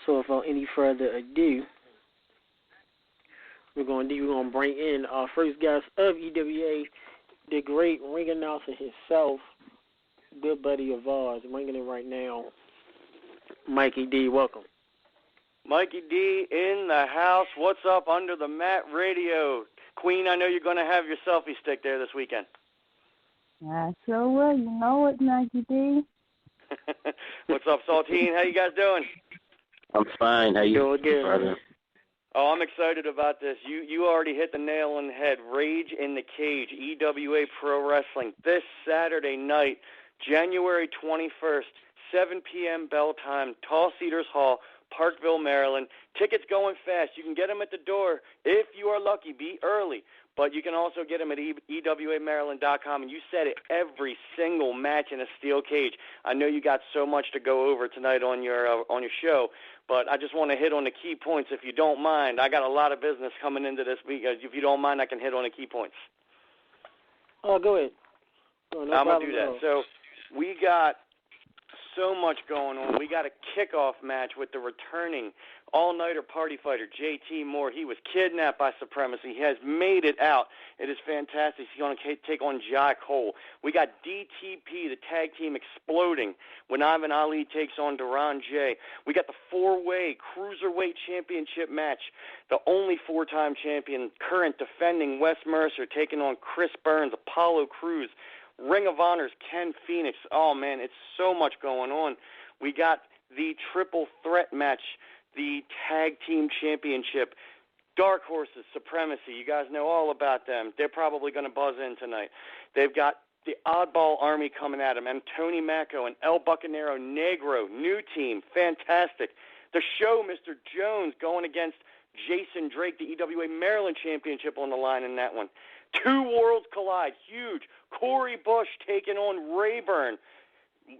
So without any further ado, we're going to bring in our first guest of EWA, the great ring announcer himself, good buddy of ours, ringing in right now, Mikey D. Welcome. Mikey D in the house. What's up under the mat radio? Queen, I know you're going to have your selfie stick there this weekend. I sure will. You know it, Mikey D. What's up, Saltine? How you guys doing? I'm fine. How you doing, brother? Oh, I'm excited about this. You already hit the nail on the head. Rage in the Cage, EWA Pro Wrestling, this Saturday night, January 21st, 7 p.m. bell time, Tall Cedars Hall, Parkville, Maryland. Tickets going fast. You can get them at the door if you are lucky. Be early. But you can also get them at EWAMaryland.com. And you said it, every single match in a steel cage. I know you got so much to go over tonight on your show, but I just want to hit on the key points if you don't mind. I got a lot of business coming into this week. If you don't mind, I can hit on the key points. Oh, go ahead. I'm going to do that. So we got so much going on. We got a kickoff match with the returning all-nighter party fighter, JT Moore. He was kidnapped by Supremacy. He has made it out. It is fantastic. He's going to take on Jai Cole. We got DTP, the tag team, exploding when Ivan Ali takes on Duran J. We got the four-way Cruiserweight Championship match. The only four-time champion, current defending Wes Mercer, taking on Chris Burns, Apollo Crews. Ring of Honor's Ken Phoenix. Oh, man, it's so much going on. We got the triple threat match, the tag team championship. Dark Horses, Supremacy. You guys know all about them. They're probably going to buzz in tonight. They've got the Oddball Army coming at them. And Tony Macco and El Bucanero Negro, new team, fantastic. The Show, Mr. Jones, going against Jason Drake, the EWA Maryland Championship on the line in that one. Two worlds collide, huge. Corey Bush taking on Rayburn,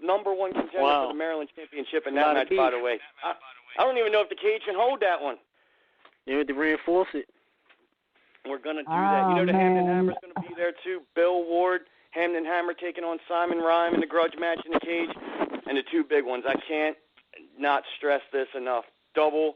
number one contender for the Maryland Championship in that match, by the way. I don't even know if the cage can hold that one. You have to reinforce it. We're going to do that. You know, the Hamden Hammer's going to be there, too. Bill Ward, Hamden Hammer taking on Simon Rhyme in the grudge match in the cage. And the two big ones. I can't not stress this enough. Double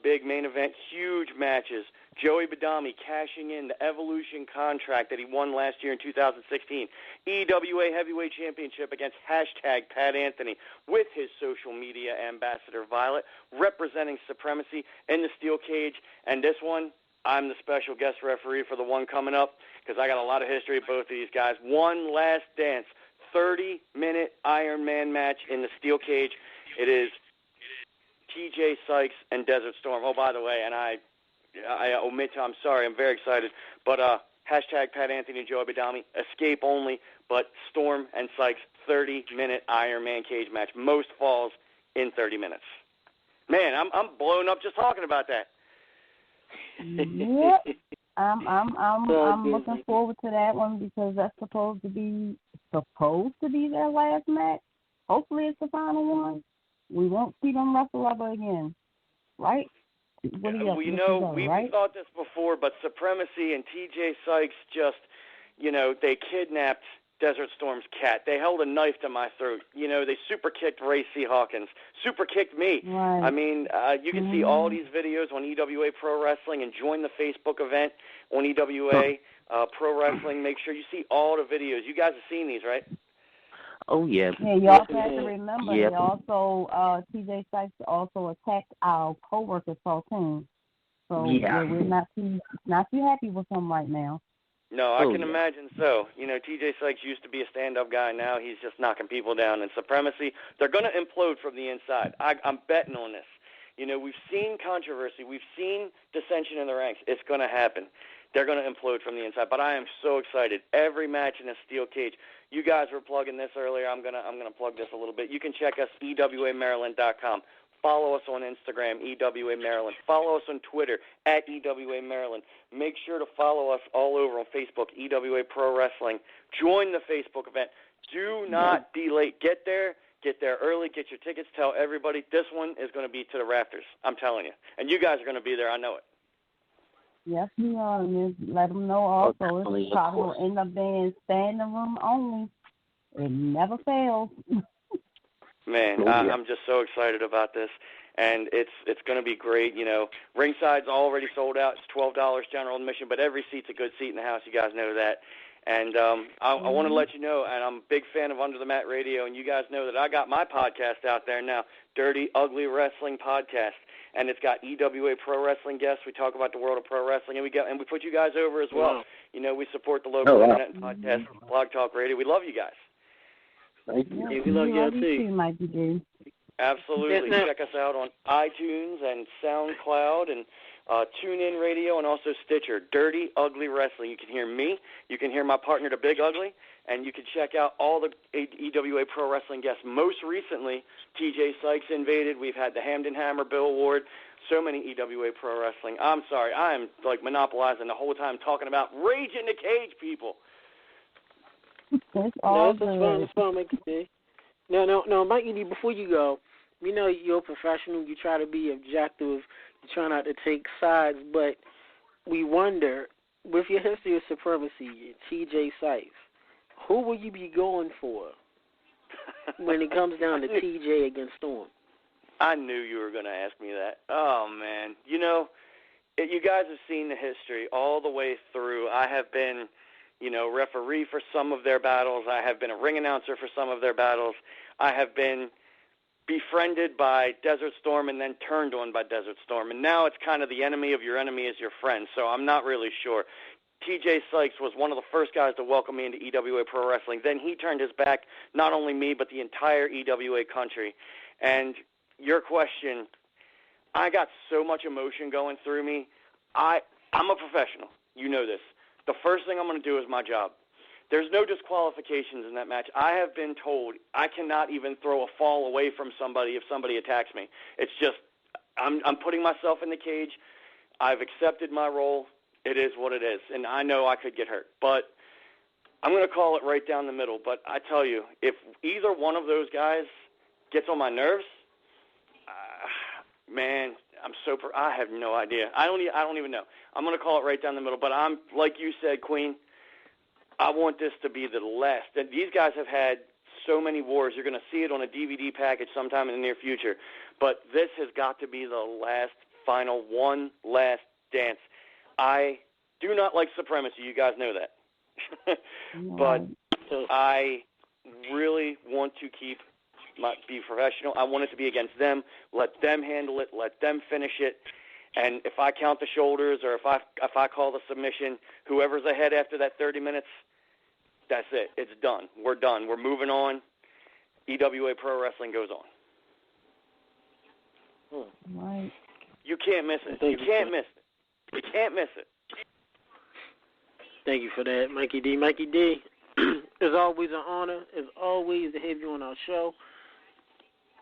big main event, huge matches. Joey Badami cashing in the Evolution contract that he won last year in 2016. EWA Heavyweight Championship against hashtag Pat Anthony with his social media ambassador Violet, representing Supremacy in the steel cage. And this one, I'm the special guest referee for the one coming up because I got a lot of history of both of these guys. One last dance, 30-minute Iron Man match in the steel cage. It is TJ Sykes and Desert Storm. Oh, by the way, and I omit to, I'm sorry, I'm very excited, but hashtag Pat Anthony and Joey Badami, escape only, but Storm and Sykes, 30-minute Iron Man cage match. Most falls in 30 minutes. Man, I'm blown up just talking about that. Yep. I'm looking forward to that one because that's supposed to be their last match. Hopefully it's the final one. We won't see them wrestle ever again, right? We've thought this before, but Supremacy and TJ Sykes just, they kidnapped Desert Storm's cat. They held a knife to my throat. They super kicked Ray C. Hawkins, super kicked me. Right. I mean, you can see all these videos on EWA Pro Wrestling and join the Facebook event on EWA Pro Wrestling. Make sure you see all the videos. You guys have seen these, right? Oh, yeah. Yeah, you also have to remember, they also, TJ Sykes also attacked our co-worker, Saltine. So, we're not too happy with him right now. No, I can imagine so. TJ Sykes used to be a stand-up guy. Now he's just knocking people down. And Supremacy, they're going to implode from the inside. I'm betting on this. We've seen controversy. We've seen dissension in the ranks. It's going to happen. They're going to implode from the inside. But I am so excited. Every match in a steel cage. You guys were plugging this earlier. I'm gonna plug this a little bit. You can check us, EWAMaryland.com. Follow us on Instagram, EWA Maryland. Follow us on Twitter, @EWA Maryland. Make sure to follow us all over on Facebook, EWA Pro Wrestling. Join the Facebook event. Do not be late. Get there early. Get your tickets. Tell everybody this one is going to be to the rafters. I'm telling you. And you guys are going to be there. I know it. Yes, we are. Let them know also. It's probably will end up being standing room only. It never fails. Man, I'm just so excited about this. and it's going to be great. You know, ringside's already sold out. It's $12 general admission, but every seat's a good seat in the house. You guys know that. And I want to let you know, and I'm a big fan of Under the Mat Radio, and you guys know that I got my podcast out there now, Dirty Ugly Wrestling Podcast, and it's got EWA Pro Wrestling guests. We talk about the world of pro wrestling, and we put you guys over as well. Wow. You know, we support the local internet and podcast, Blog Talk Radio. We love you guys. Thank you. Yeah, we love you too, Mikey D. Absolutely. Check us out on iTunes and SoundCloud and TuneIn Radio and also Stitcher. Dirty Ugly Wrestling. You can hear me. You can hear my partner, the Big Ugly, and you can check out all the EWA Pro Wrestling guests. Most recently, TJ Sykes invaded. We've had the Hamden Hammer, Bill Ward, so many EWA Pro Wrestling. I'm sorry. I am like monopolizing the whole time talking about Rage in the Cage, people. It's all It's fun, Mikey D. No, Mikey D, before you go, we know you're a professional. You try to be objective. You try not to take sides. But we wonder, with your history of supremacy, TJ Sykes, who will you be going for when it comes down to TJ against Storm? I knew you were going to ask me that. Oh, man. You know, you guys have seen the history all the way through. I have been, you know, referee for some of their battles. I have been a ring announcer for some of their battles. I have been befriended by Desert Storm and then turned on by Desert Storm. And now it's kind of the enemy of your enemy is your friend, so I'm not really sure. TJ Sykes was one of the first guys to welcome me into EWA Pro Wrestling. Then he turned his back, not only me, but the entire EWA country. And your question, I got so much emotion going through me. I'm a professional. You know this. The first thing I'm going to do is my job. There's no disqualifications in that match. I have been told I cannot even throw a fall away from somebody if somebody attacks me. It's just I'm putting myself in the cage. I've accepted my role. It is what it is, and I know I could get hurt. But I'm going to call it right down the middle. But I tell you, if either one of those guys gets on my nerves, man, I have no idea. I don't even know. I'm going to call it right down the middle. But I'm like you said, Queen. I want this to be the last. And these guys have had so many wars. You're going to see it on a DVD package sometime in the near future. But this has got to be the last, final, one last dance. I do not like supremacy. You guys know that. But I really want to be professional. I want it to be against them. Let them handle it. Let them finish it. And if I count the shoulders or if I call the submission, whoever's ahead after that 30 minutes, that's it. It's done. We're done. We're moving on. EWA Pro Wrestling goes on. Right. You can't miss it. You can't miss it. You can't miss it. Thank you for that, Mikey D. Mikey D, it's always an honor. It's always to have you on our show.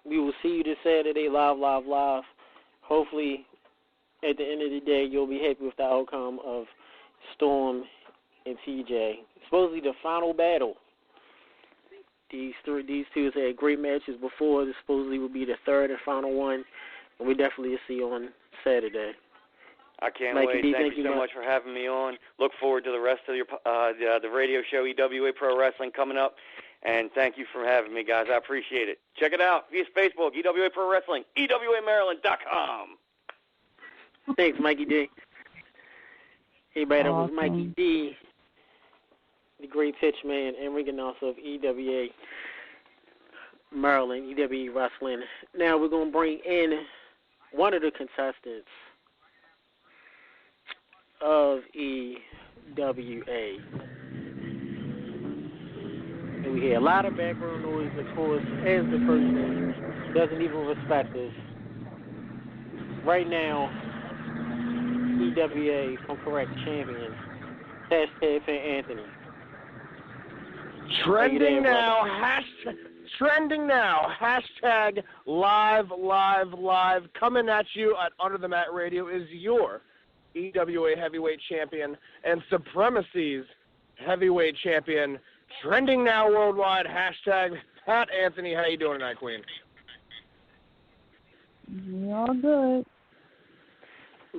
We will see you this Saturday, live. Hopefully, at the end of the day, you'll be happy with the outcome of Storm and TJ. Supposedly the final battle. These two have had great matches before. This supposedly will be the third and final one, and we definitely will see you on Saturday. I can't wait. Thank you so much for having me on. Look forward to the rest of your the radio show, EWA Pro Wrestling, coming up. And thank you for having me, guys. I appreciate it. Check it out via Facebook, EWA Pro Wrestling, EWAMaryland.com. Thanks, Mikey D. Hey, that was Mikey D, the great pitch man and ring announcer of EWA Maryland, EWA Wrestling. Now we're going to bring in one of the contestants of EWA. And we hear a lot of background noise, of course, as the person doesn't even respect us. Right now, EWA, if I'm correct, champion, hashtag St. Anthony. Trending now, hashtag live, coming at you at Under the Mat Radio is your EWA heavyweight champion and Supremacy's heavyweight champion. Trending now worldwide, hashtag Pat Anthony. How you doing tonight, Queen? All good.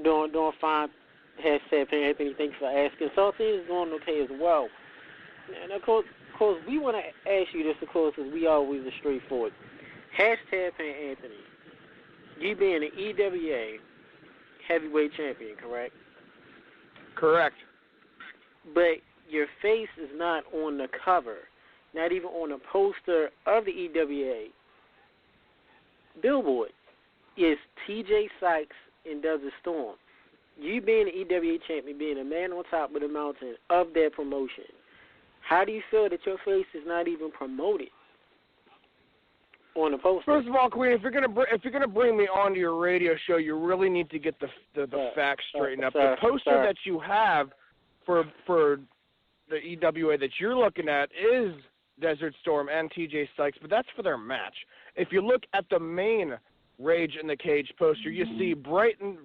Doing fine. Hashtag Pat Anthony, thanks for asking. Salty is doing okay as well. And of course, we want to ask you this, of course, as we always are straightforward. Hashtag Pat Anthony. you being an EWA heavyweight champion, correct? Correct. But your face is not on the cover, not even on a poster of the EWA billboard. It's TJ Sykes and Desert Storm. You being an EWA champion, being a man on top of the mountain of that promotion, how do you feel that your face is not even promoted on the poster? First of all, Queen, if you're gonna bring me onto your radio show, you really need to get the facts straightened up. The poster that you have for the EWA that you're looking at is Desert Storm and TJ Sykes, but that's for their match. If you look at the main Rage in the Cage poster, you see right in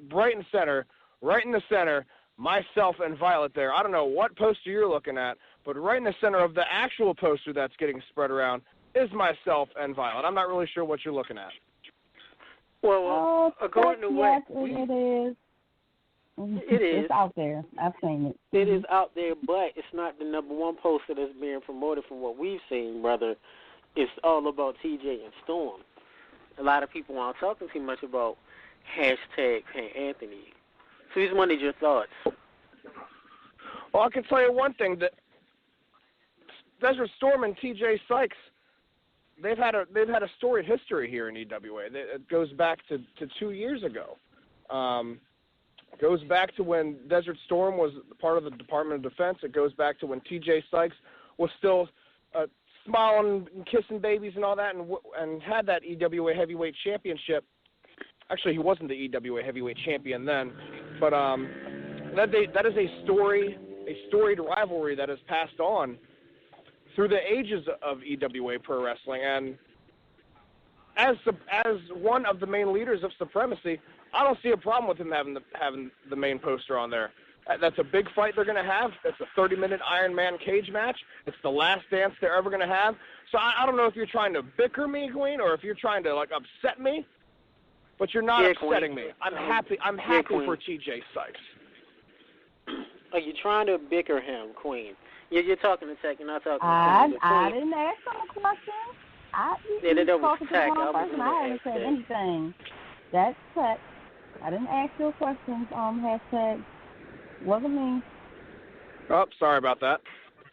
the center, myself and Violet there. I don't know what poster you're looking at, but right in the center of the actual poster that's getting spread around is myself and Violet. I'm not really sure what you're looking at. Well, according to what it is. It is. It's out there. I've seen it. It is out there, but it's not the number one poster that's being promoted from what we've seen, brother. It's all about TJ and Storm. A lot of people aren't talking too much about hashtag Pan Anthony. So he's one of your thoughts. Well, I can tell you one thing, that Desert Storm and TJ Sykes, they've had a storied history here in EWA. It goes back to 2 years ago. It goes back to when Desert Storm was part of the Department of Defense. It goes back to when TJ Sykes was still smiling and kissing babies and all that, and had that EWA Heavyweight Championship. Actually, he wasn't the EWA Heavyweight Champion then, but that is a storied rivalry that has passed on through the ages of EWA Pro Wrestling. And as one of the main leaders of Supremacy, I don't see a problem with him having the main poster on there. That's a big fight they're going to have. It's a 30-minute Iron Man cage match. It's the last dance they're ever going to have. So I don't know if you're trying to bicker me, Queen, or if you're trying to upset me. But you're not upsetting me. I'm happy for TJ Sykes. Are you trying to bicker him, Queen? You're talking to Tech. You're not talking to I didn't ask him a question. That was Tech. I haven't said anything. That's Tech. I didn't ask you questions. Hashtag wasn't me. Oh, sorry about that.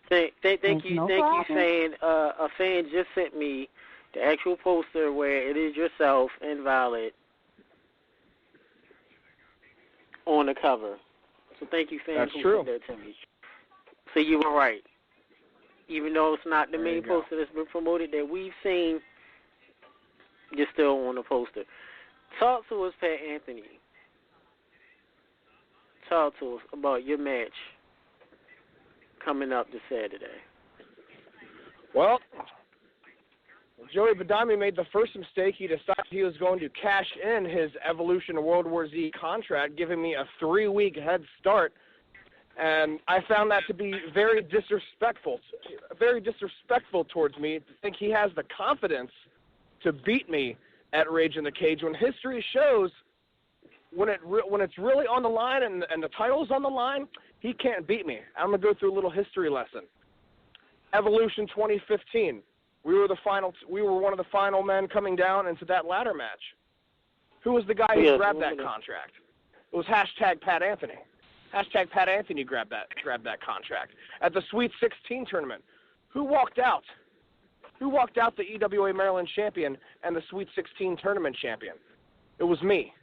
Thank you, saying a fan just sent me the actual poster where it is yourself and Violet on the cover. So thank you, fan, who sent that to me. So you were right. Even though it's not the main poster that's been promoted that we've seen, you're still on the poster. Talk to us, Pat Anthony. Talk to us about your match coming up this Saturday. Well, Joey Badami made the first mistake. He decided he was going to cash in his Evolution World War Z contract, giving me a 3-week head start. And I found that to be very disrespectful towards me, to think he has the confidence to beat me at Rage in the Cage when history shows when it's really on the line and the title is on the line, he can't beat me. I'm going to go through a little history lesson. Evolution 2015. We were one of the final men coming down into that ladder match. Who was the guy who grabbed that contract? It was hashtag Pat Anthony. Hashtag Pat Anthony grabbed that contract. At the Sweet 16 tournament, who walked out? Who walked out the EWA Maryland champion and the Sweet 16 tournament champion? It was me.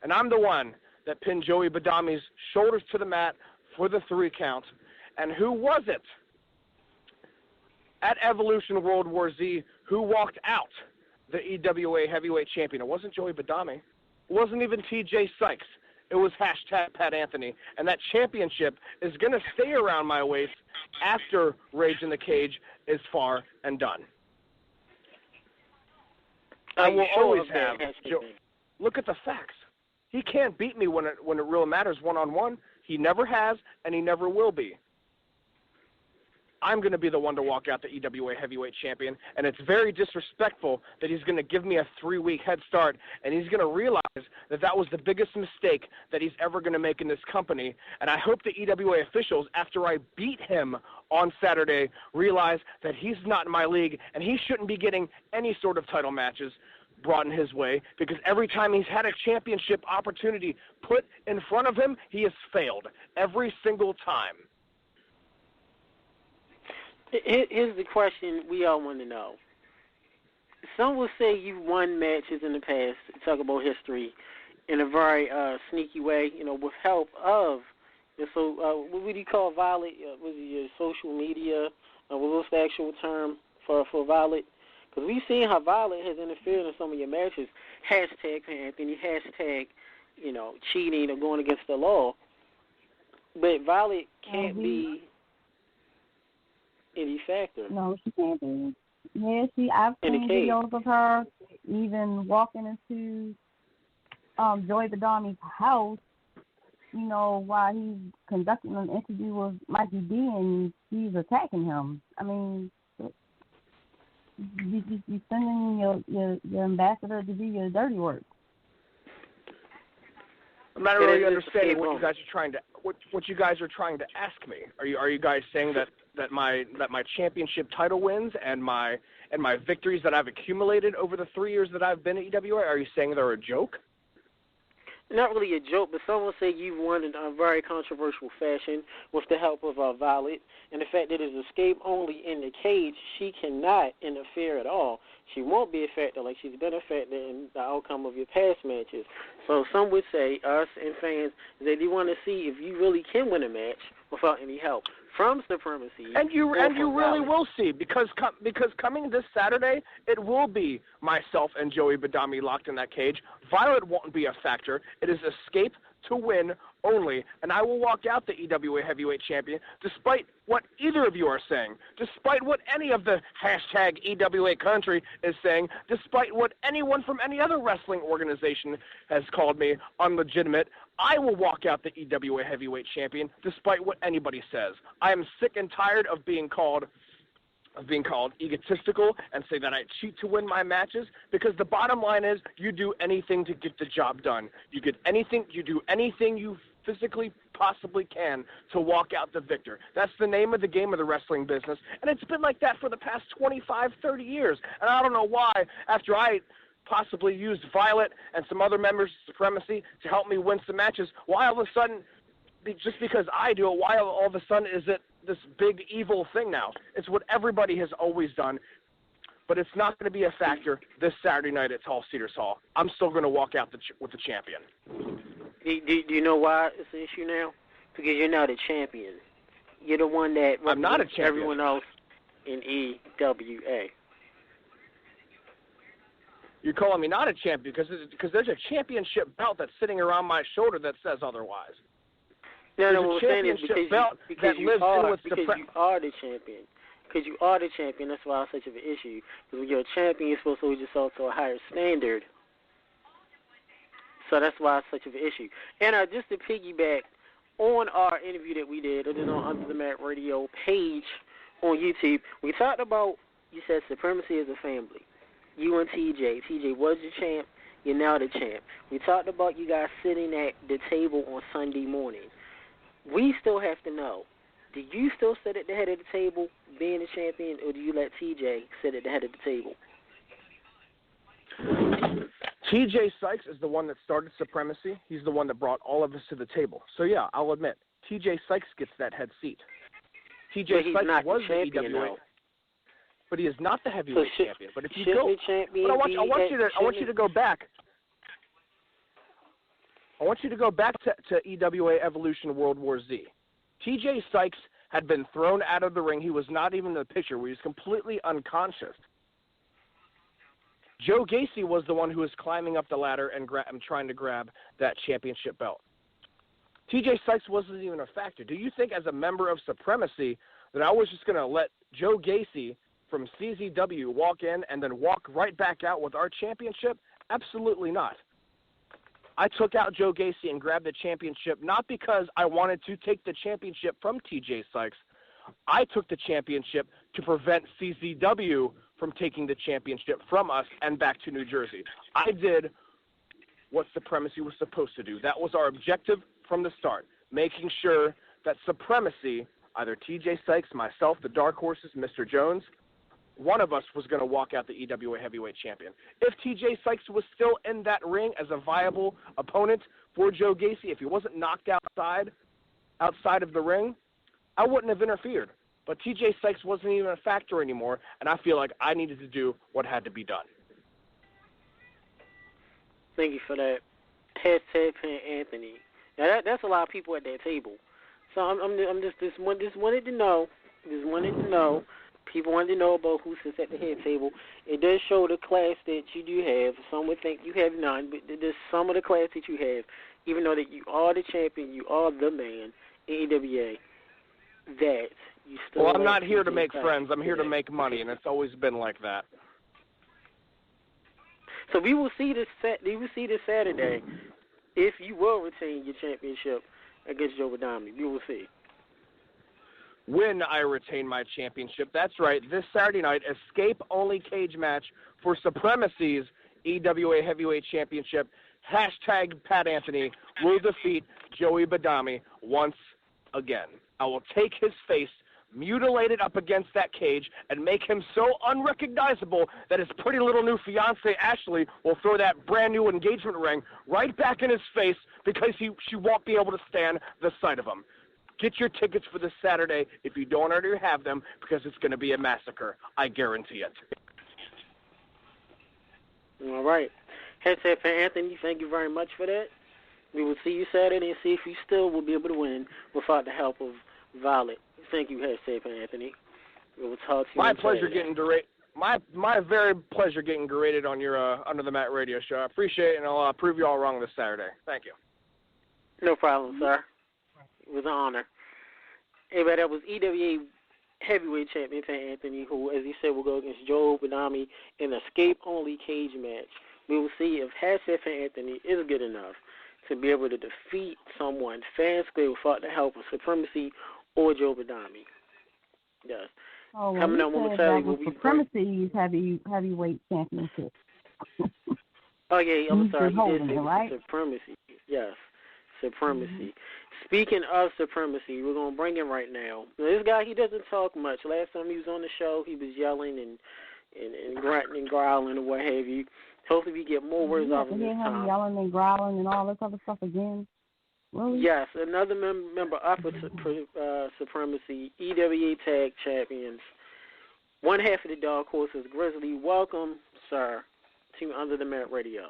And I'm the one that pinned Joey Badami's shoulders to the mat for the 3 count. And who was it? At Evolution World War Z, who walked out the EWA Heavyweight Champion? It wasn't Joey Badami. It wasn't even TJ Sykes. It was hashtag Pat Anthony. And that championship is going to stay around my waist after Rage in the Cage is far and done. I will always have. Look at the facts. He can't beat me when it really matters one-on-one. He never has, and he never will be. I'm going to be the one to walk out the EWA Heavyweight Champion, and it's very disrespectful that he's going to give me a 3-week head start, and he's going to realize that was the biggest mistake that he's ever going to make in this company. And I hope the EWA officials, after I beat him on Saturday, realize that he's not in my league, and he shouldn't be getting any sort of title matches. brought in his way, because every time he's had a championship opportunity put in front of him, he has failed every single time. Here's the question we all want to know. Some will say you won matches in the past, talk about history, in a very sneaky way, with help of, what would you call Violet? Was it your social media? What's the actual term for Violet? Because we've seen how Violet has interfered in some of your matches. Hashtag Anthony, hashtag, cheating or going against the law. But Violet can't be any factor. No, she can't be. Yeah, I've seen videos of her even walking into Joey Badami's house, while he's conducting an interview with Mikey D, and she's attacking him. I mean, you're sending your ambassador to do your dirty work. I'm not really understanding what you guys are trying to ask me. Are you guys saying that my championship title wins and my victories that I've accumulated over the 3 years that I've been at EWA, are you saying they're a joke? Not really a joke, but some will say you've won in a very controversial fashion with the help of Violet, and the fact that it's escape only in the cage, she cannot interfere at all. She won't be a factor like she's been a factor in the outcome of your past matches. So some would say, us and fans, that they want to see if you really can win a match without any help from Supremacy. And you really will see, because coming this Saturday, it will be myself and Joey Badami locked in that cage. Violet won't be a factor. It is escape to win only, and I will walk out the EWA Heavyweight Champion despite what either of you are saying, despite what any of the hashtag EWA country is saying, despite what anyone from any other wrestling organization has called me unlegitimate. I will walk out the EWA Heavyweight Champion despite what anybody says. I am sick and tired of being called egotistical and say that I cheat to win my matches, because the bottom line is you do anything to get the job done. You do anything you physically possibly can to walk out the victor. That's the name of the game of the wrestling business, and it's been like that for the past 25, 30 years. And I don't know why, after I possibly used Violet and some other members of Supremacy to help me win some matches, why all of a sudden, just because I do it, why all of a sudden is it this big evil thing now? It's what everybody has always done, but it's not going to be a factor this Saturday night at Tall Cedars Hall. I'm still going to walk out with the champion. Do you know why it's an issue now? Because you're not a champion. You're the one that I'm not a champion. Everyone else in EWA. You're calling me not a champion because there's a championship belt that's sitting around my shoulder that says otherwise. No, what we're saying is because you are the champion. Because you are the champion, that's why it's such of an issue. Because when you're a champion, you're supposed to hold yourself to a higher standard. So that's why it's such of an issue. And just to piggyback on our interview that we did, it is on Under the Mat Radio page on YouTube. We talked about, you said Supremacy is a family. You and TJ. TJ was the champ. You're now the champ. We talked about you guys sitting at the table on Sunday morning. We still have to know, do you still sit at the head of the table being the champion, or do you let TJ sit at the head of the table? TJ Sykes is the one that started Supremacy. He's the one that brought all of us to the table. So, yeah, I'll admit, TJ Sykes gets that head seat. TJ Sykes was the EWA. Though. But he is not the heavyweight champion. But if you go, but I want you to go back. I want you to go back to EWA Evolution World War Z. TJ Sykes had been thrown out of the ring. He was not even in the picture. He was completely unconscious. Joe Gacy was the one who was climbing up the ladder and trying to grab that championship belt. TJ Sykes wasn't even a factor. Do you think as a member of Supremacy that I was just going to let Joe Gacy from CZW walk in and then walk right back out with our championship? Absolutely not. I took out Joe Gacy and grabbed the championship not because I wanted to take the championship from TJ Sykes. I took the championship to prevent CZW from taking the championship from us and back to New Jersey. I did what Supremacy was supposed to do. That was our objective from the start, making sure that Supremacy, either TJ Sykes, myself, the Dark Horses, Mr. Jones, one of us was going to walk out the EWA heavyweight champion. If TJ Sykes was still in that ring as a viable opponent for Joe Gacy, if he wasn't knocked outside of the ring, I wouldn't have interfered. But TJ Sykes wasn't even a factor anymore, and I feel like I needed to do what had to be done. Thank you for that. Hashtag Anthony. Now that's a lot of people at that table. So I'm just wanted to know. Just wanted to know. People wanted to know about who sits at the head table. It does show the class that you do have. Some would think you have none, but there's some of the class that you have. Even though that you are the champion, you are the man in AWA. That you still. Well, I'm not here to make friends. I'm here to make money, and it's always been like that. So we will see this Saturday if you will retain your championship against Joe Adami. We will see. When I retain my championship, that's right. This Saturday night, escape-only cage match for Supremacy's EWA Heavyweight Championship. Hashtag Pat Anthony will defeat Joey Badami once again. I will take his face, mutilate it up against that cage, and make him so unrecognizable that his pretty little new fiancée, Ashley, will throw that brand new engagement ring right back in his face because she won't be able to stand the sight of him. Get your tickets for this Saturday if you don't already have them, because it's going to be a massacre. I guarantee it. All right. Hashtag Fan Anthony, thank you very much for that. We will see you Saturday and see if you still will be able to win without the help of Violet. Thank you, Hashtag Fan Anthony. We will talk to you. My pleasure getting berated. My very pleasure getting berated on your Under the Mat radio show. I appreciate it, and I'll prove you all wrong this Saturday. Thank you. No problem, sir. It was an honor. Anyway, that was EWA Heavyweight Champion Fan Anthony, who, as he said, will go against Joe Badami in an escape-only cage match. We will see if Hashtag Fan Anthony is good enough to be able to defeat someone fair-square without the help of Supremacy or Joe Badami. Yes. Oh, well, coming up momentarily will be Supremacy's heavyweight championship. Oh, yeah, I'm sorry. You did say right? Supremacy. Yes, Supremacy. Mm-hmm. Speaking of Supremacy, we're going to bring him right now. This guy, he doesn't talk much. Last time he was on the show, he was yelling and grunting and growling and what have you. Hopefully we get more words out of him this time. Yelling and growling and all this other stuff again. Really? Yes, another member of Supremacy, EWA Tag Champions. One half of the Dark Horses, Grizzly. Welcome, sir, to Under the Mat Radio.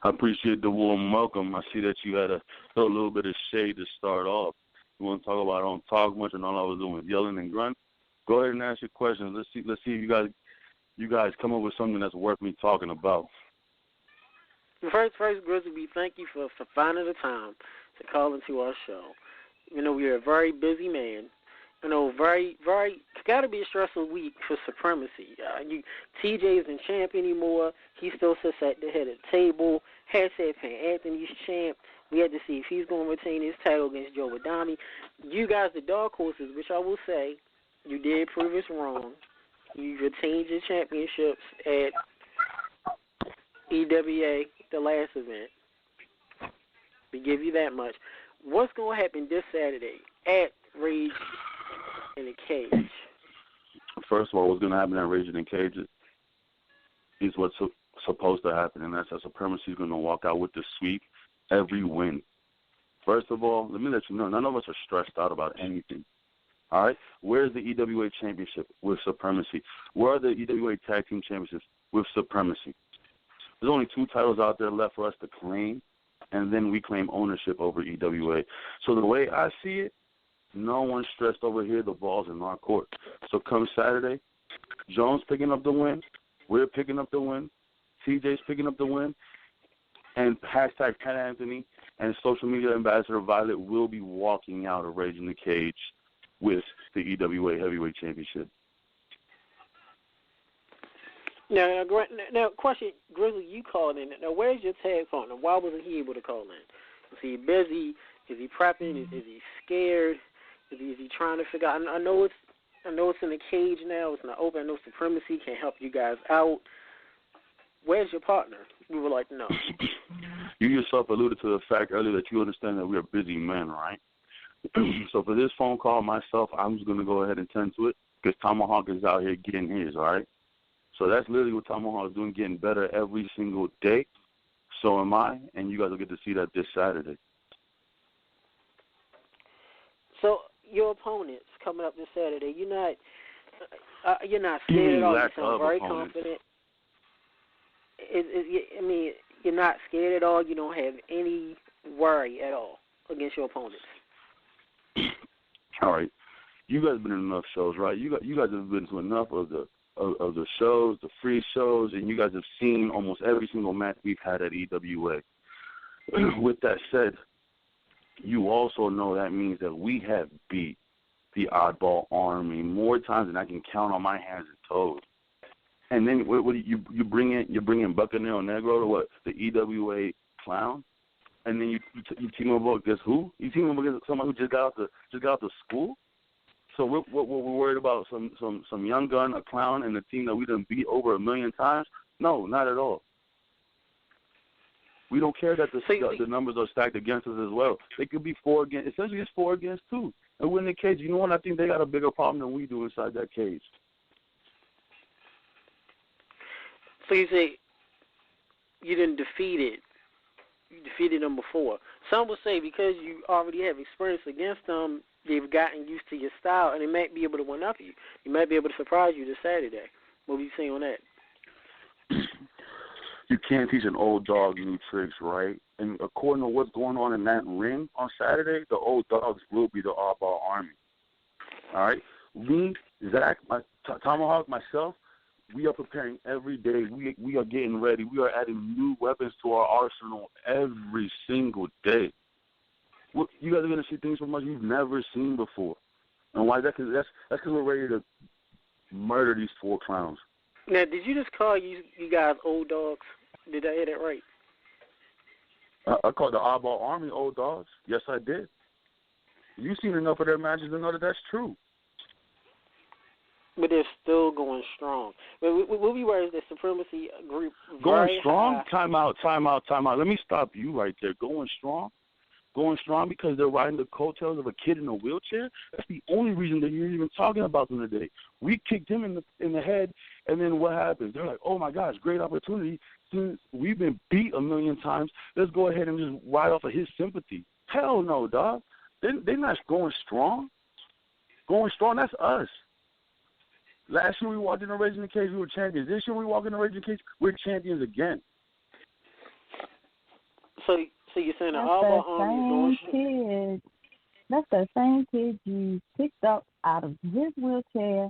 I appreciate the warm welcome. I see that you had a little bit of shade to start off. You want to talk about I don't talk much and all I was doing was yelling and grunt? Go ahead and ask your questions. Let's see if you guys come up with something that's worth me talking about. First, Grizzly, we thank you for finding the time to call into our show. You know, we're a very busy man. You know, it's got to be a stressful week for Supremacy. TJ isn't champ anymore. He still sits at the head of the table. Hashtag Fan Anthony's champ. We had to see if he's going to retain his title against Joe Adami. You guys, the Dark Horses, which I will say, you did prove us wrong. You retained your championships at EWA, the last event. We give you that much. What's going to happen this Saturday at Rage in the Cage? First of all, what's going to happen at Rage in the Cage is what's supposed to happen, and that's that Supremacy is going to walk out with the sweep every win. First of all, let me let you know, none of us are stressed out about anything. All right? Where's the EWA Championship with Supremacy? Where are the EWA Tag Team Championships with Supremacy? There's only 2 titles out there left for us to claim, and then we claim ownership over EWA. So the way I see it, no one's stressed over here. The ball's in our court. So come Saturday, Jones picking up the win. We're picking up the win. TJ's picking up the win. And hashtag Pat Anthony and social media ambassador Violet will be walking out of Rage in the Cage with the EWA Heavyweight Championship. Now, question, Grizzly, you called in. Now, where's your tag partner? Why wasn't he able to call in? Is he busy? Is he prepping? Is he scared? Is he trying to figure out? I know it's in the cage now. It's not open. I know Supremacy can't help you guys out. Where's your partner? We would like to know. You yourself alluded to the fact earlier that you understand that we are busy men, right? So for this phone call, myself, I'm just going to go ahead and tend to it. because Tomahawk is out here getting his, all right? So that's literally what Tomahawk is doing, getting better every single day. So am I, and you guys will get to see that this Saturday. So your opponents coming up this Saturday, you're not scared at all. You sound very confident. You're not scared at all. You don't have any worry at all against your opponents. All right, you guys have been in enough shows, right? You guys have been to enough of the shows, the free shows, and you guys have seen almost every single match we've had at EWA. With that said, you also know that means that we have beat the Oddball Army more times than I can count on my hands and toes. And then what you bring in Buccaneer Negro to what? The EWA Clown, and then you team up against who? You team up against someone who just got out of school. So we're worried about some young gun, a clown, and a team that we done beat over 1 million times? No, not at all. We don't care that the numbers are stacked against us as well. They could be 4 against. Essentially, it's 4 against 2. And we're in the cage. You know what? I think they got a bigger problem than we do inside that cage. So you say you didn't defeat it. You defeated them before. Some will say because you already have experience against them, they've gotten used to your style, and they might be able to one-up you. You might be able to surprise you this Saturday. What do you say on that? You can't teach an old dog new tricks, right? And according to what's going on in that ring on Saturday, the old dogs will be the Oddball Army. All right? Me, Zach, Tomahawk, myself, we are preparing every day. We are getting ready. We are adding new weapons to our arsenal every single day. You guys are going to see things from us you've never seen before. And why is that? That's because we're ready to murder these 4 clowns. Now, did you just call you guys old dogs? Did I hear that right? I called the Oddball Army old dogs. Yes, I did. You've seen enough of their matches to know that that's true. But they're still going strong. What we were is the Supremacy group going strong? High. Time out. Let me stop you right there. Going strong because they're riding the coattails of a kid in a wheelchair? That's the only reason that you're even talking about them today. We kicked him in the head, and then what happens? They're like, oh, my gosh, great opportunity. Since we've been beat 1 million times, let's go ahead and just ride off of his sympathy. Hell no, dog. They're not going strong. Going strong, that's us. Last year we walked in the Raging Cage, we were champions. This year we walk in the Raging Cage, we're champions again. So you're saying the Oddball Army is going strong? That's the same kid you picked up out of his wheelchair,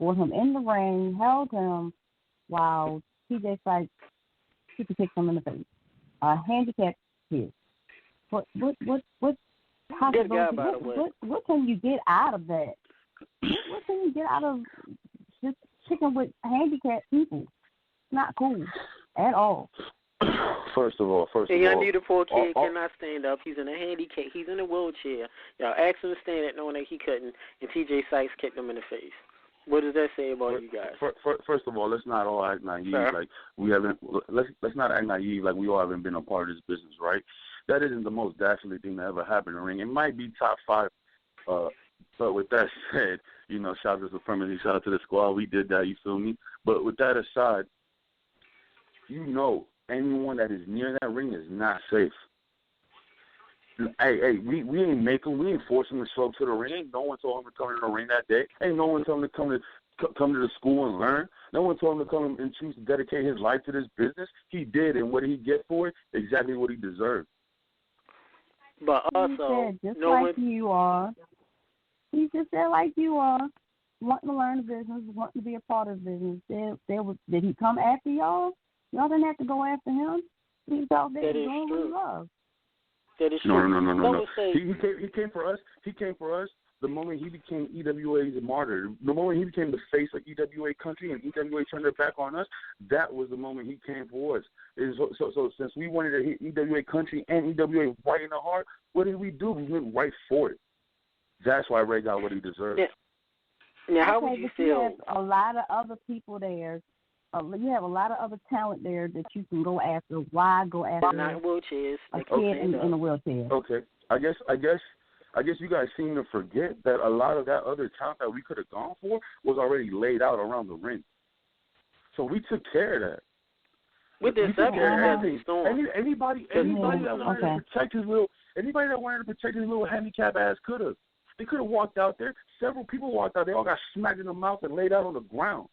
brought him in the ring, held him while TJ Sykes super kicked him in the face. A handicapped kid. What can you get out of that? What can you get out of just kicking with handicapped people? It's not cool at all. First of all, the poor kid cannot stand up. He's in a handicap. He's in a wheelchair. Y'all asked him to stand up knowing that he couldn't, and TJ Sykes kicked him in the face. What does that say about you guys? First of all, let's not all act naive like we haven't. Let's not act naive like we all haven't been a part of this business, right? That isn't the most dastardly thing that ever happened in the ring. It might be top 5. But with that said, shout out to Supremacy, shout out to the squad. We did that, you feel me? But with that aside, anyone that is near that ring is not safe. Hey, we ain't forcing them to show up to the ring. Ain't no one told him to come to the ring that day. Ain't no one told him to come to the school and learn. No one told him to come and choose to dedicate his life to this business. He did, and what did he get for it? Exactly what he deserved. But also, he said, you are. He's just there like you are, wanting to learn the business, wanting to be a part of the business. Did he come after y'all? Y'all didn't have to go after him. He was out there doing what he loved. That is true. No. He came for us. He came for us the moment he became EWA's martyr. The moment he became the face of EWA country and EWA turned their back on us, that was the moment he came for us. So since we wanted to hit EWA country and EWA right in the heart, what did we do? We went right for it. That's why Ray got what he deserved. Yeah. Now, how would you feel? You have a lot of other people there. You have a lot of other talent there that you can go after. Why go after not wheelchairs. A kid in a wheelchair? Okay. I guess I guess you guys seem to forget that a lot of that other talent that we could have gone for was already laid out around the ring. So we took care of that. With the exception of the Storm. Anybody that wanted to protect his little handicap ass could have. They could have walked out there. Several people walked out. They all got smacked in the mouth and laid out on the ground.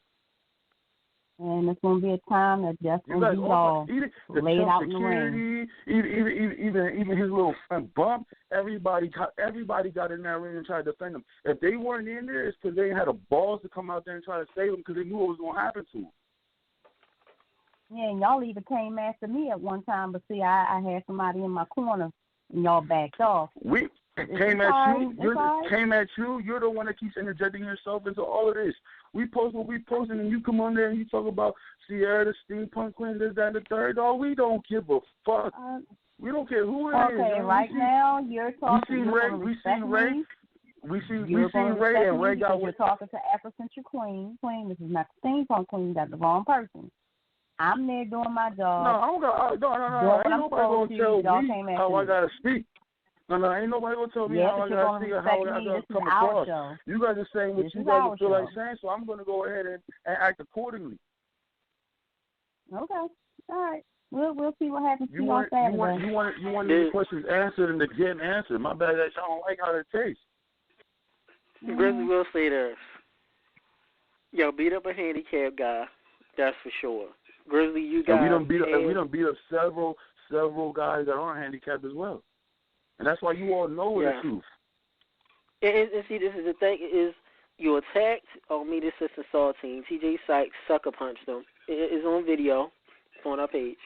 And it's going to be a time that just going to be all laid out in the ring. Even his little friend Bump, everybody got in that ring and tried to defend him. If they weren't in there, it's because they had a balls to come out there and try to save him because they knew what was going to happen to him. Yeah, and y'all even came after me at one time, but see, I had somebody in my corner and y'all backed off. We came at you. You're the one that keeps interjecting yourself into all of this. We post what we posting, and you come on there and you talk about Sierra, the steampunk queen, this, that, and the third. Dog, we don't give a fuck. We don't care who it is. Okay, right now you're talking. We seen Ray, and Ray got what. You're talking to Afrocentric Queen. This is not the steampunk queen. That's the wrong person. I'm there doing my job. No, I don't got. No. Ain't nobody gonna tell me how I gotta speak. No, ain't nobody gonna tell me how I gotta speak or how I gotta come across. You guys are saying what you guys feel like saying, so I'm gonna go ahead and act accordingly. Okay, all right. We'll see what happens to you on Saturday. You want these questions answered and to get answered. My bad, I don't like how it tastes. Grizzly will say this. Yo, beat up a handicap guy. That's for sure. Grizzly, you got. We don't beat up several guys that aren't handicapped as well, and that's why you all know the truth. And see, this is the thing: is you attacked Media Assistant Saw Team. TJ Sykes sucker punched them. It's on video. It's on our page.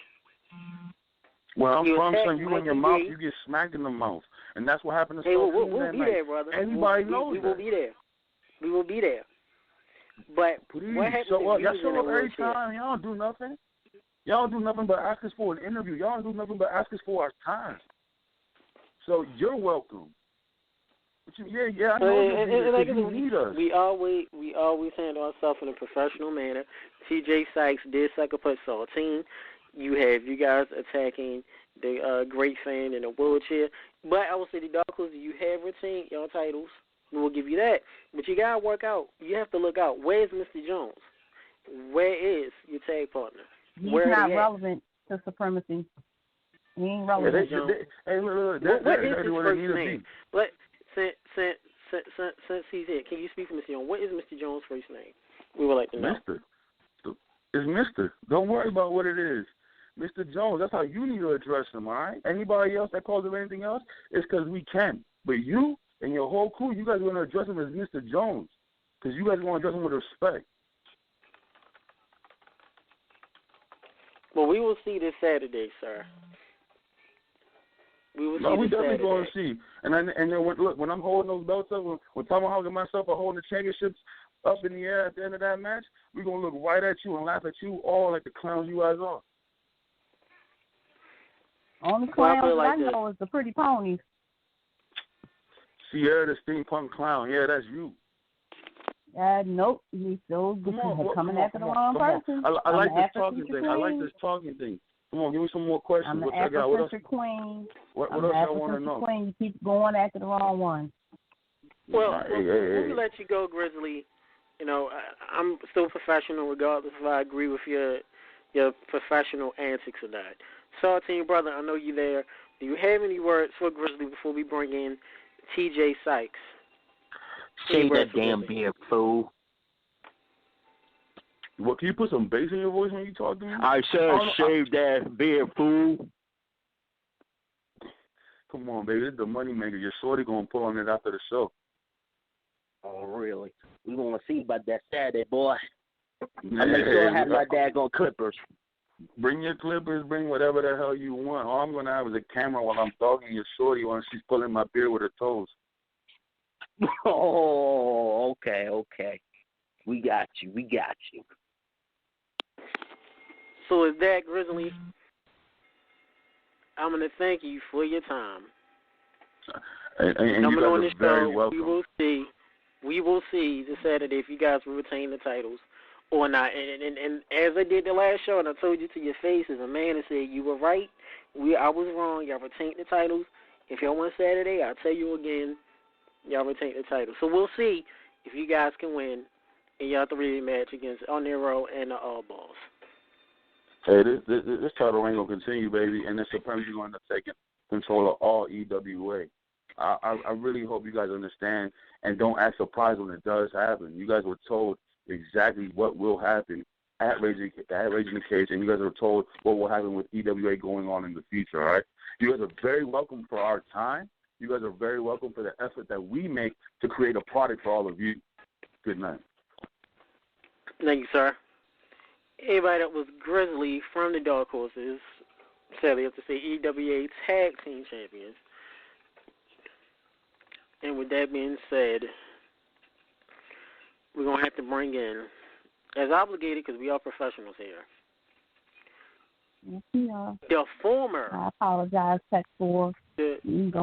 Well, I'm saying you in your mouth, you get smacked in the mouth, and that's what happened to Saw Team we'll that be night. there, brother. Anybody knows we will be there. We will be there. But please, what happens y'all show up every time. Y'all don't do nothing. Y'all don't do nothing but ask us for an interview. Y'all don't do nothing but ask us for our time. So you're welcome. But I know you need us. We always handle ourselves in a professional manner. TJ Sykes did sucker punch Saltine. You have you guys attacking the great fan in a wheelchair. But I will say the Dark Horse, you have retained your titles. We'll give you that. But you got to work out. You have to look out. Where's Mr. Jones? Where is your tag partner? He's not relevant to Supremacy. He ain't relevant. What is his first name? Since he's here, can you speak for Mr. Jones? What is Mr. Jones' first name? We would like to know. Mr. It's Mr. Don't worry about what it is. Mr. Jones, that's how you need to address him, all right? Anybody else that calls him anything else, it's because we can. But you and your whole crew, you guys are going to address him as Mr. Jones because you guys want to address him with respect. Well, we will see this Saturday, sir. We definitely going to see. And then when I'm holding those belts up, when Tomahawk and myself are holding the championships up in the air at the end of that match, we're going to look right at you and laugh at you all like the clowns you guys are. Only clowns I know is the Pretty Ponies. Sierra, the steampunk clown. Yeah, that's you. Nope. You still coming after the wrong person. I like this talking thing. Come on, give me some more questions. I'm the Afrocentric Queen. What else y'all want to know? Queen. You keep going after the wrong one. Well, we'll let you go, Grizzly. You know, I'm still professional regardless if I agree with your professional antics or not. Saltine, brother, I know you're there. Do you have any words for Grizzly before we bring in TJ Sykes? Shave that damn beard, fool. What, can you put some bass in your voice when you talk to me? I said shave that beard, fool. Come on, baby. This is the money maker. Your shorty going to pull on it after the show. Oh, really? We going to see about that Saturday, boy. I make sure I have my daggone clippers. Bring your clippers. Bring whatever the hell you want. All I'm going to have is a camera while I'm dogging your shorty while she's pulling my beard with her toes. Oh, okay. We got you. So is that, Grizzly? I'm going to thank you for your time. And coming you guys on the are very show, welcome. We will see this Saturday if you guys will retain the titles or not. And as I did the last show, and I told you to your face as a man and said you were right, I was wrong. Y'all retained the titles. If y'all win Saturday, I'll tell you again, y'all retain the title. So we'll see if you guys can win in y'all 3 match against El Nero and the All Balls. Hey, this title reign going to continue, baby, and the Supremacy going to take control of all EWA. I really hope you guys understand and don't act surprised when it does happen. You guys were told exactly what will happen at Raging the Cage, and you guys were told what will happen with EWA going on in the future, all right? You guys are very welcome for our time. You guys are very welcome for the effort that we make to create a product for all of you. Good night. Thank you, sir. Everybody that was Grizzly from the Dark Horses, sadly I have to say EWA Tag Team Champions. And with that being said, we're going to have to bring in, as obligated because we are professionals here, yes, we are. the former. I apologize, Tech 4. It's so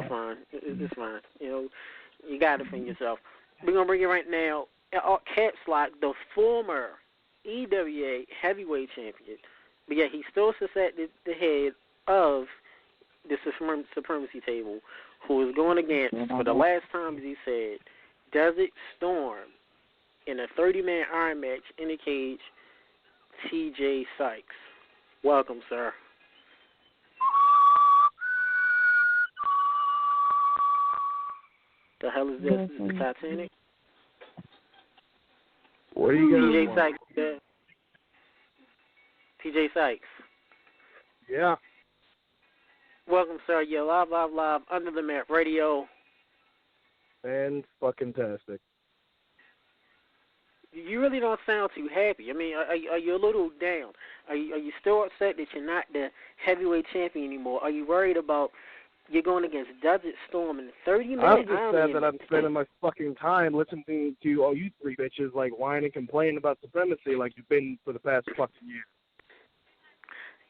fine. It's fine. You know, you got it from yourself. We're going to bring it right now. Caps Lock, the former EWA heavyweight champion, but yet he still sits at the head of the Supremacy table, who is going against, for the last time, as he said, Desert Storm in a 30-man iron match in the cage, TJ Sykes. Welcome, sir. The hell is this? Is this Titanic? What are you guys Sykes. TJ Sykes. Yeah. Welcome, sir. You're live, Under the Mat Radio. Fan-fucking-tastic. You really don't sound too happy. I mean, are you a little down? Are you still upset that you're not the heavyweight champion anymore? Are you worried about you're going against Desert Storm in 30 minutes? I'm just sad that I'm spending my fucking time listening to all you three bitches like whine and complain about Supremacy like you've been for the past fucking year.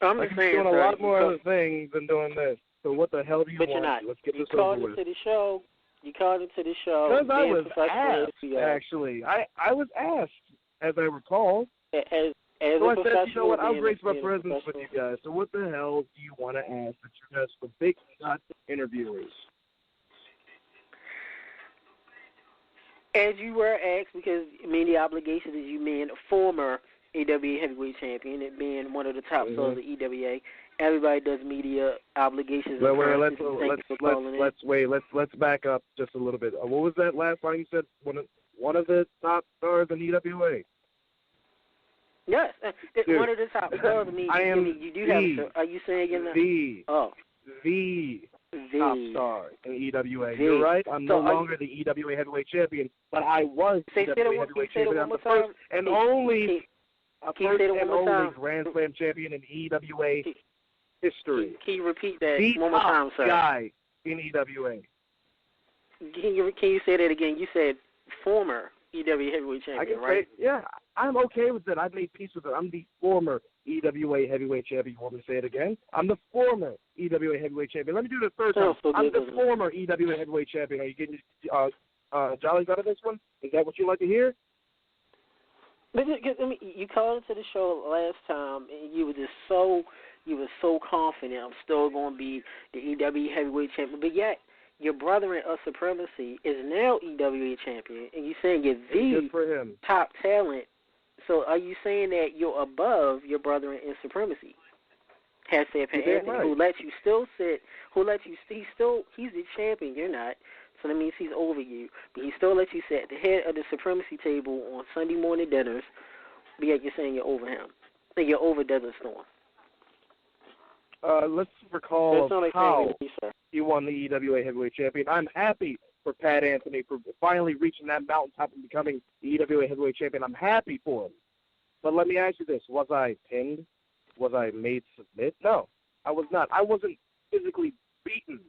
I'm like just saying, doing a lot more other things than doing this. So what the hell do you want? You're not. Let's get this over with. You called into the show. Because I was asked, actually. I was asked, as I recall. As so I said, you know what, I'll grace my presence with you guys. So what the hell do you want to ask that you're just the big nut interviewers? As you were asked, because, I mean, the obligation is you being a former AWA heavyweight champion and being one of the top stars of EWA. Everybody does media obligations. Let's back up just a little bit. What was that last line you said? One of the top stars in EWA. Yes, dude, one of the top stars. You do have. Are you saying the top star in EWA? You're right. I'm no longer the EWA heavyweight champion, but I was EWA heavyweight champion. I'm the first and only Grand Slam champion in EWA history. Can you repeat that the one more time, sir? Guy in EWA. Can you say that again? You said former EWA heavyweight champion, right? Yeah, I'm okay with that. I've made peace with it. I'm the former EWA heavyweight champion. You want me to say it again? I'm the former EWA heavyweight champion. Let me do the third time. I'm the former EWA heavyweight champion. Are you getting jollies out of this one? Is that what you like to hear? But you called into the show last time, and you were so confident. I'm still going to be the EWA heavyweight champion, but yet your brother in Supremacy is now EWA champion, and you're saying you're the top talent. So are you saying that you're above your brother in Supremacy? Has said Pat Anthony, right. who lets you still sit, he's the champion, you're not. So that means he's over you. But he still lets you sit at the head of the Supremacy table on Sunday morning dinners, but yet you're saying you're over him. And you're over Desert Storm. Let's recall how he won the EWA heavyweight champion. I'm happy for Pat Anthony for finally reaching that mountaintop and becoming the EWA heavyweight champion. I'm happy for him. But let me ask you this. Was I pinned? Was I made submit? No, I was not. I wasn't physically beaten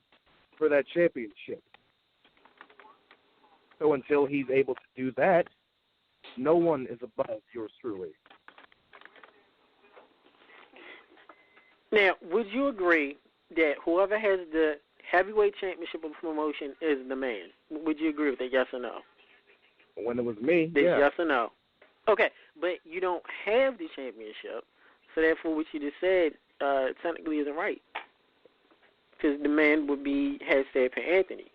for that championship. So until he's able to do that, no one is above yours truly. Now, would you agree that whoever has the heavyweight championship of promotion is the man? Would you agree with that, yes or no? When it was me, yeah. Yes or no? Okay, but you don't have the championship, so therefore what you just said technically isn't right. because the man would be hashtag Pat Anthony.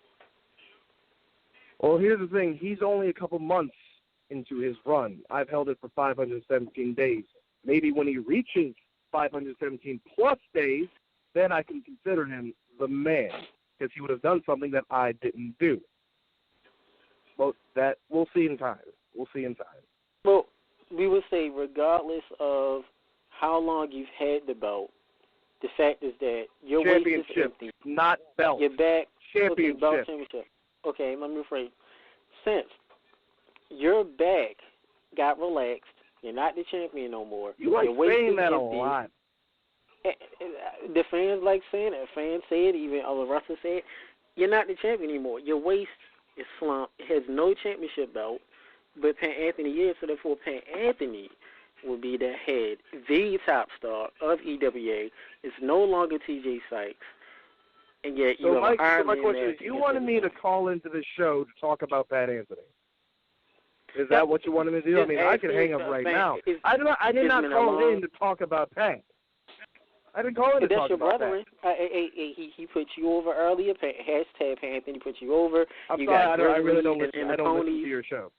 Well, here's the thing. He's only a couple months into his run. I've held it for 517 days. Maybe when he reaches 517-plus days, then I can consider him the man, because he would have done something that I didn't do. Well, that we'll see in time. Well, we would say regardless of how long you've had the belt, the fact is that your waist is empty. Not belt. Your back. Championship. Okay, belt championship. Okay, let me rephrase. Since your back got relaxed, you're not the champion no more. You like saying that empty. A lot. The fans like saying it. Fans say it, even other wrestlers say it. You're not the champion anymore. Your waist is slumped. It has no championship belt, but Pat Anthony is, so therefore Pat Anthony will be the head, the top star of EWA. It's no longer TJ Sykes. And yet you have Iron Man. So my question is, you wanted me to call into this show to talk about Pat Anthony. Is that what you wanted me to do? I mean, I can hang up right now. I did not call in to talk about Pat. I didn't call in to talk about Pat. He put you over earlier. Hashtag Pat Anthony put you over. I'm you sorry, got I really don't listen. I don't listen to your show.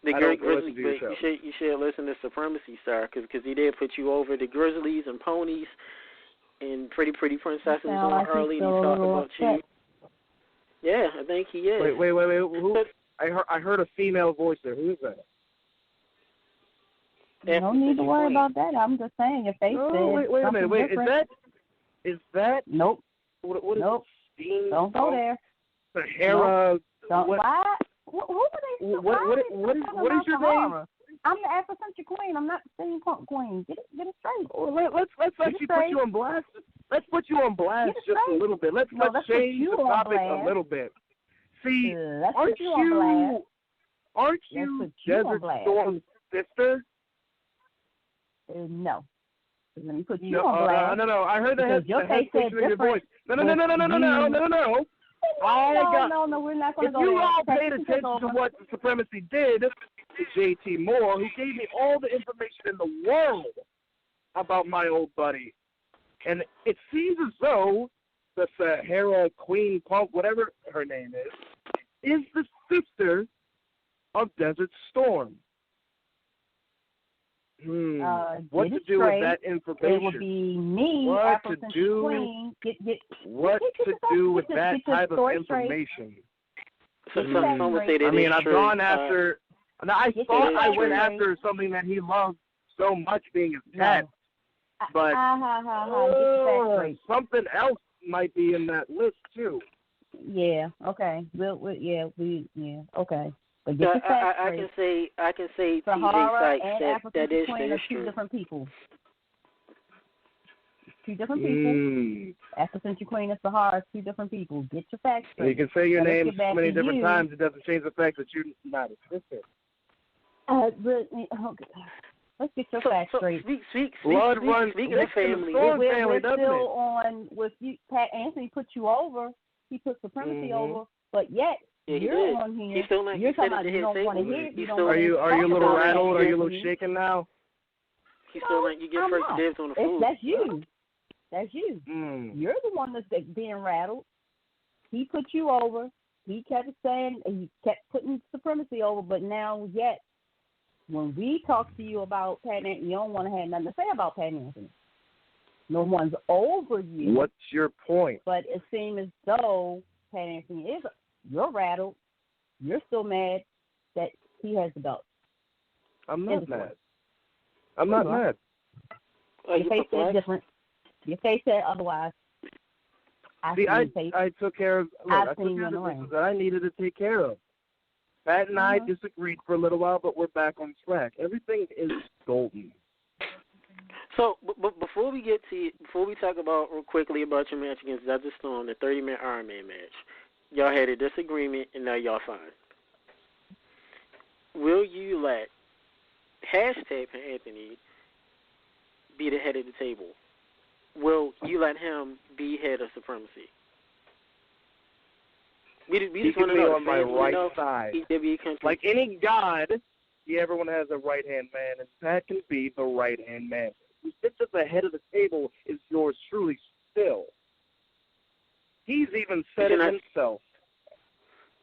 The Grizzlies, you should listen to Supremacy Star because he did put you over the Grizzlies and Ponies and Pretty Princesses on early. He talked about you. Yeah, I think he is. Wait. Who? I heard a female voice there. Who is that? You don't need to worry about that. I'm just saying if they said wait a minute. Wait, is that? Nope. What is nope. It? Don't go there. Sahara. Nope. Why? Who are they? What is your name? I'm the Afrocentric Queen. I'm not the steampunk Queen. Get it straight. Well, let's actually put you on blast. Let's put you on blast just a little bit. Let's change the topic a little bit. See, aren't you Desert Storm's sister? No. Let me put you on blast. No. I heard that your face said in your voice. No. No, we're not going to go there. If you all paid attention to what the Supremacy did to JT Moore, who gave me all the information in the world about my old buddy, and it seems as though the Sahara Queen Punk, whatever her name is the sister of Desert Storm. What to do with that information? It would be me, what to do with that type of information? Some would say that I mean, I've gone after. I thought I went after something that he loved so much, being his pet. But something else might be in that list too. Yeah. Okay. Okay. But I can say Sahara TJ and Sykes that is two different people. Two different people. Afrocentric Queen and Sahara is two different people. Get your facts straight. You can say your name so many different times. It doesn't change the fact that you're not a sister. Let's get your facts straight. Blood runs in the family. We're still on with you. Pat Anthony put you over. He put Supremacy over, but yet you're on here. You're talking about you don't want to hear it. Are you a little rattled? Are you a little shaken now? He's still letting you get first dibs on the food. That's you. You're the one that's being rattled. He put you over. He kept saying, he kept putting Supremacy over, but now yet, when we talk to you about Pat Anthony, you don't want to have nothing to say about Pat Anthony. No one's over you. What's your point? But it seems as though Pat Anthony is, you're rattled. You're still mad that he has the belt. I'm not mad. I'm not mad. Your face said different. Your face said otherwise. I took care of the things that I needed to take care of. Pat and I disagreed for a little while, but we're back on track. Everything is golden. So, but before we talk about real quickly about your match against Desert Storm, the 30-minute Iron Man match, y'all had a disagreement and now y'all fine. Will you let hashtag Pat Anthony be the head of the table? Will you let him be head of Supremacy? We just want to know on my right side. Like any god, everyone has a right-hand man, and Pat can be the right-hand man. Who sits at the head of the table is yours truly still. even said it himself.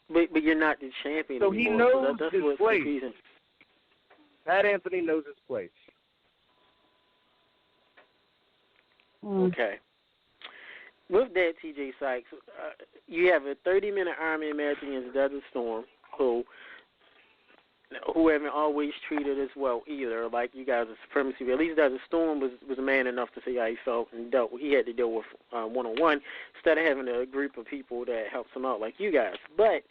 But you're not the champion so anymore. He knows that's his what's place. confusing. Pat Anthony knows his place. Okay. With that, TJ Sykes, you have a 30-minute Iron Man match against Desert Storm, who haven't always treated as well either. Like you guys are supremacy. But at least Desert Storm was a man enough to say how he felt and he had to deal with one-on-one instead of having a group of people that helps him out like you guys. But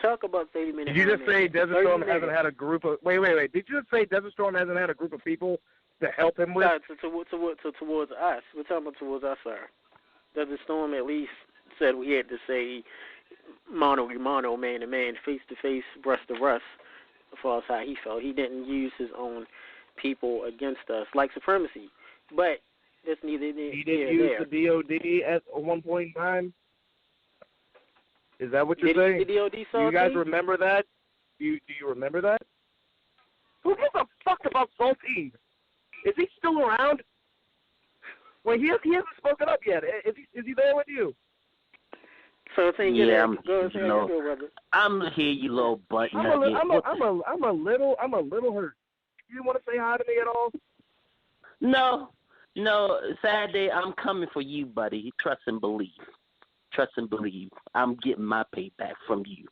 talk about 30-minute. Did you just say Desert Storm hasn't had a group of? Wait. Did you just say Desert Storm hasn't had a group of people to help him with? Towards us. We're talking about towards us, sir. Desert Storm at least said we had to say mano a mano, man to man, face to face, breast to breast, as far as how he felt. He didn't use his own people against us like supremacy. But that's neither here He didn't use the DOD at one point in time? Is that what you're saying? The DOD do you guys remember that? Do you remember that? Who gives a fuck about Saltine? Is he still around? Well, he hasn't spoken up yet. Is he there with you? So yeah, I'm here, you little butt. I'm a little hurt. You want to say hi to me at all? No. Saturday, I'm coming for you, buddy. Trust and believe. I'm getting my payback from you.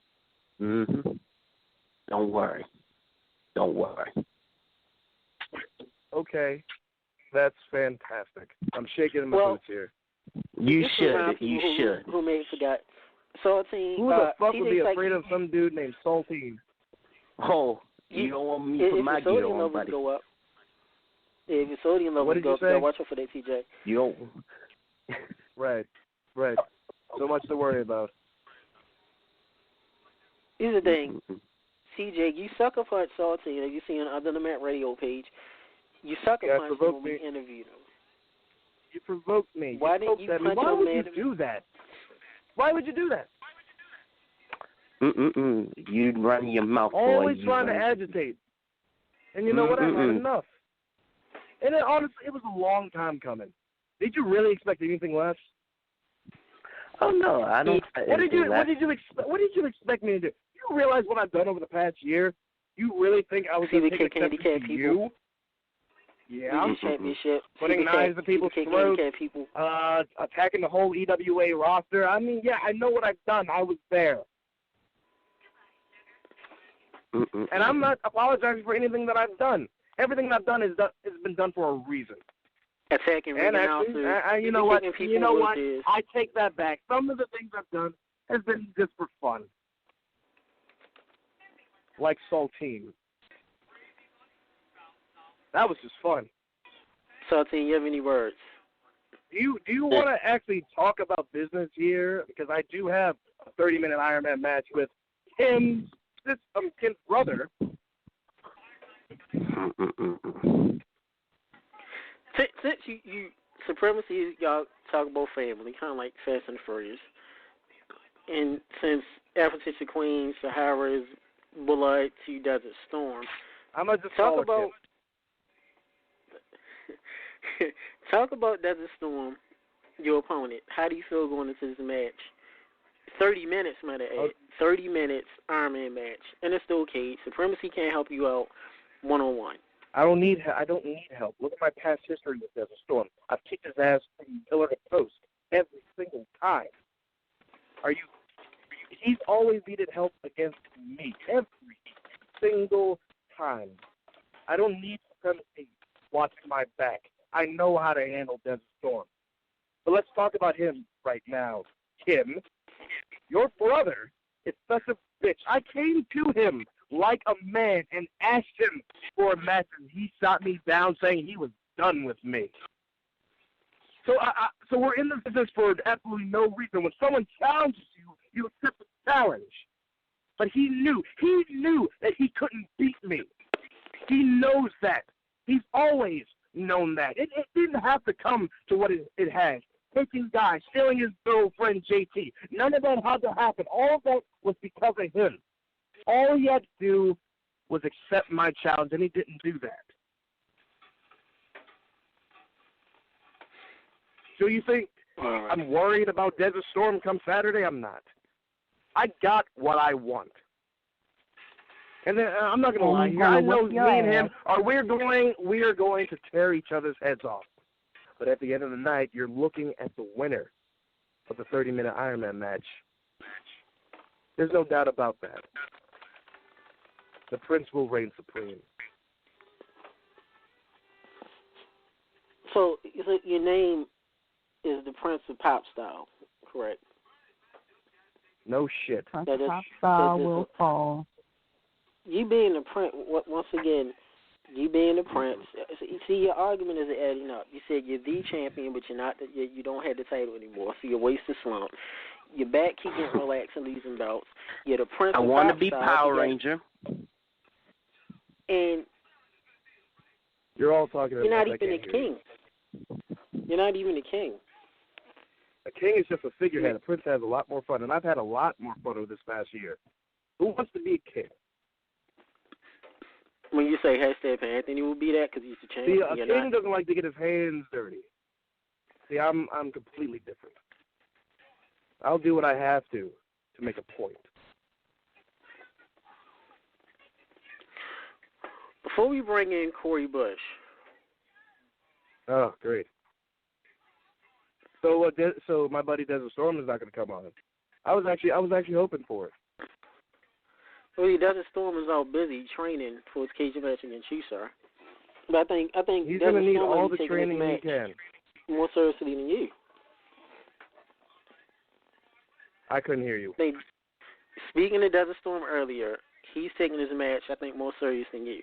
Mm-hmm. Don't worry. Okay. That's fantastic. I'm shaking my boots here. You should. Who may forgot. Saltine. Who the fuck would be afraid of some dude named Saltine? Oh, you don't want me to put my gear on, buddy. Go up. If your sodium levels go up, watch out for that, TJ. You don't. Right. So much to worry about. Here's the thing. TJ, you sucker punch Saltine, as you see on the Other Than That radio page. You sucker punched him when we interviewed him. You provoked me. Why didn't you punch him? Why would you do that? Why would you do that? You run your mouth. Always trying to agitate. And you know what? I had enough. And honestly, it was a long time coming. Did you really expect anything less? Oh no, I don't. What did you expect me to do? You realize what I've done over the past year? You really think I was going to take exception to you? Yeah. Putting knives in people's throats, attacking the whole EWA roster. I mean, yeah, I know what I've done. I was there. And I'm not apologizing for anything that I've done. Everything that I've done has been done for a reason. Attacking and actually, you know what? I take that back. Some of the things I've done has been just for fun. Like Saltine. That was just fun. Saltine, you have any words? Do you want to actually talk about business here? Because I do have a 30-minute Iron Man match with Kim's brother. Since you supremacy, y'all talk about family, kind of like Fast and Furious. And since Appetition Queen, Sahara's blood to Desert Storm, I'm gonna just talk about talk about Desert Storm, your opponent. How do you feel going into this match? 30 minutes, might I add. 30 minutes Iron Man match, and it's still cage. Supremacy can't help you out one-on-one. I don't need help. Look at my past history with Desert Storm. I've kicked his ass from pillar to post every single time. He's always needed help against me every single time. I don't need supremacy watching my back. I know how to handle Desert Storm. But let's talk about him right now. Kim, your brother is such a bitch. I came to him like a man and asked him for a match, and he shot me down saying he was done with me. So we're in this business for absolutely no reason. When someone challenges you, you accept the challenge. But he knew that he couldn't beat me. He knows that. He's always known that. It didn't have to come to what it has. Taking guys, stealing his girlfriend JT. None of that had to happen. All of that was because of him. All he had to do was accept my challenge, and he didn't do that. So you think Right. I'm worried about Desert Storm come Saturday. I'm not. I got what I want. And then I'm not going to lie here. I know me and him we are going to tear each other's heads off. But at the end of the night, you're looking at the winner of the 30-minute Ironman match. There's no doubt about that. The Prince will reign supreme. So your name is the Prince of Pop Style, correct? No shit. Prince of Pop Style will fall. You being the Prince, once again, you being the Prince. See, your argument is adding up. You said you're the champion, but you're not. You don't have the title anymore. So your waist is slumped. Your back keep getting relaxed and losing belts. You're the Prince. I want to be Power Ranger. And you're all talking about. You're not even a king. You're not even a king. A king is just a figurehead. A prince has a lot more fun, and I've had a lot more fun over this past year. Who wants to be a king? When you say hashtag Anthony will be that because he's the champion. See, a king doesn't like to get his hands dirty. See, I'm completely different. I'll do what I have to make a point. Before we bring in Corey Bush. Oh, great. So my buddy Desert Storm is not going to come on. I was actually hoping for it. Well, Desert Storm is all busy training for his cage match against you, sir. But I think he's going to need all the training he can. More seriously than you. I couldn't hear you. Speaking of Desert Storm earlier, he's taking his match, I think, more serious than you.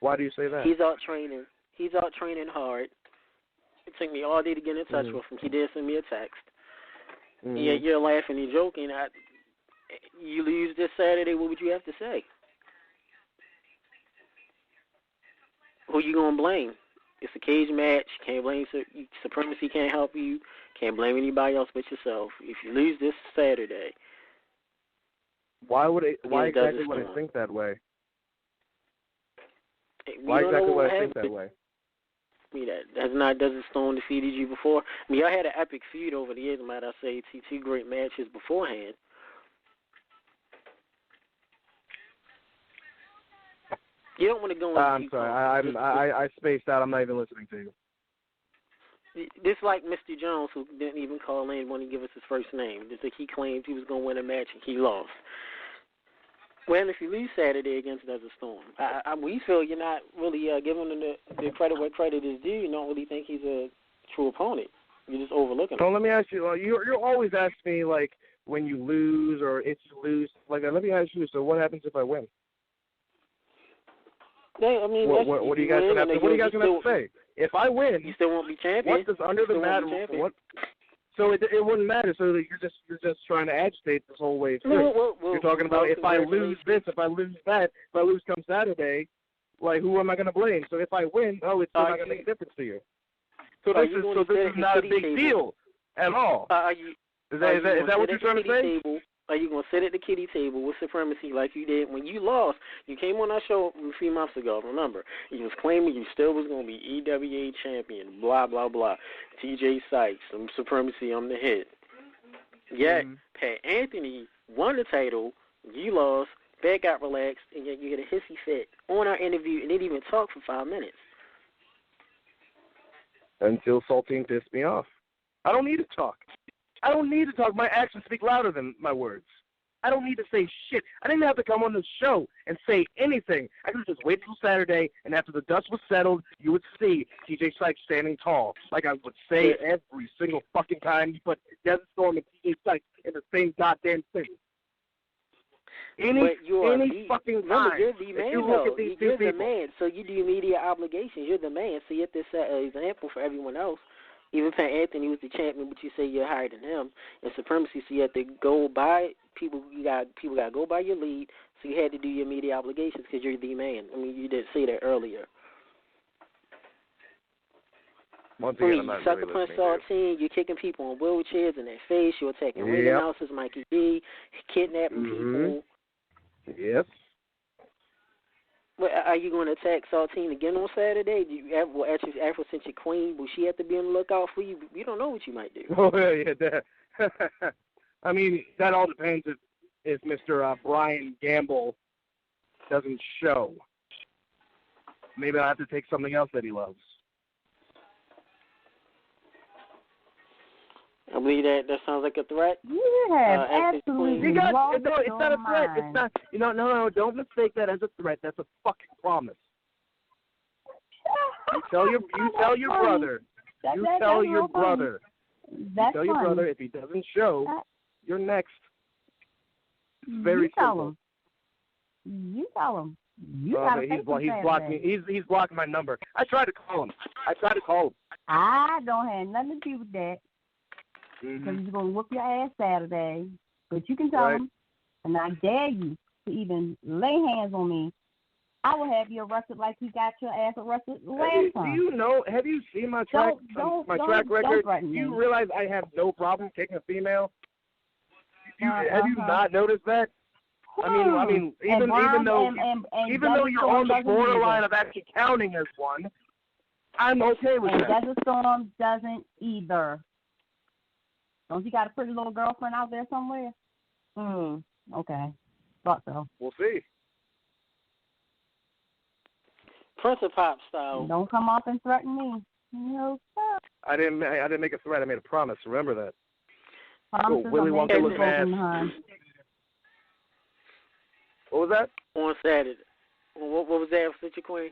Why do you say that? He's out training. He's out training hard. It took me all day to get in touch with him. He did send me a text. Yeah, you're laughing, you're joking. You lose this Saturday, what would you have to say? Who you going to blame? It's a cage match. Can't blame Supremacy. Can't help you. Can't blame anybody else but yourself. If you lose this Saturday. Why exactly would I think that way? Why exactly would I think that way? I mean, has not Desert Storm defeated you before? I mean, y'all had an epic feud over the years, might I say, two great matches beforehand. You don't want to go into I'm sorry. I spaced out. I'm not even listening to you. This like Mr. Jones, who didn't even call in when he gave us his first name. Just like he claimed he was going to win a match and he lost. Well, if you lose Saturday against Desert Storm, we feel you're not really giving him the credit where credit is due. You don't really think he's a true opponent. You're just overlooking him. So let me ask you, you always ask me, like, when you lose or if you lose. Like, let me ask you, so what happens if I win? Yeah, I mean, what are you guys going to have to say? If I win, you still won't be champion. What does under the mat? What? So it wouldn't matter. So you're just trying to agitate this whole way through. No, you're talking about if I lose this, if I lose that, if I lose come Saturday, like who am I going to blame? So if I win, it's still not going to make a difference to you. So this is not a big deal at all. Is that what you're trying to say? Are you going to sit at the kiddie table with Supremacy like you did when you lost? You came on our show a few months ago, remember. You was claiming you still was going to be EWA champion, blah, blah, blah. TJ Sykes, Supremacy, I'm the hit. Yet, Pat Anthony won the title, you lost, Pat got relaxed, and yet you get a hissy fit on our interview and didn't even talk for 5 minutes. Until Saltine pissed me off. I don't need to talk. My actions speak louder than my words. I don't need to say shit. I didn't have to come on the show and say anything. I could just wait till Saturday, and after the dust was settled, you would see TJ Sykes standing tall, like I would say every single fucking time you put Desert Storm and TJ Sykes in the same goddamn thing. Any fucking time. You're the man, you're the man, so you do media obligations. You're the man, so you have to set an example for everyone else. Even Pat Anthony was the champion, but you say you're higher than him. And Supremacy, so you have to go by people. You got to go by your lead. So you had to do your media obligations because you're the man. I mean, you did say that earlier. Once again, I'm not you sucker punch Saltine. You're kicking people in wheelchairs in their face. You're attacking ring announcers, Mikey D, kidnapping people. Yes. Well, are you going to attack Saltine again on Saturday? Do you after since your queen, will she have to be on the lookout for you? You don't know what you might do. Oh yeah, that. I mean, that all depends if Mr. Brian Gamble doesn't show. Maybe I'll have to take something else that he loves. I believe that sounds like a threat. You have absolutely it's not a threat. Mind. It's not. No, don't mistake that as a threat. That's a fucking promise. You tell your brother. You tell your brother. That's tell your brother if he doesn't show, you're next. Very simple. You tell him. You gotta he's blocked me. He's blocking my number. I tried to call him. I don't have nothing to do with that. Because he's going to whoop your ass Saturday. But you can tell him, and I dare you to even lay hands on me. I will have you arrested like he got your ass arrested last time. Do you know? Have you seen my track record? Do you realize I have no problem kicking a female? Have you not noticed that? I mean, even though you're on the borderline of actually counting as one, I'm okay with that. And Desert Storm doesn't either. Don't you got a pretty little girlfriend out there somewhere? Okay. Thought so. We'll see. Prince of Pop style. Don't come off and threaten me. No, sir. I didn't make a threat. I made a promise. Remember that. Promises Willy Wonka looking ass. What was that? On Saturday. What was that for your queen?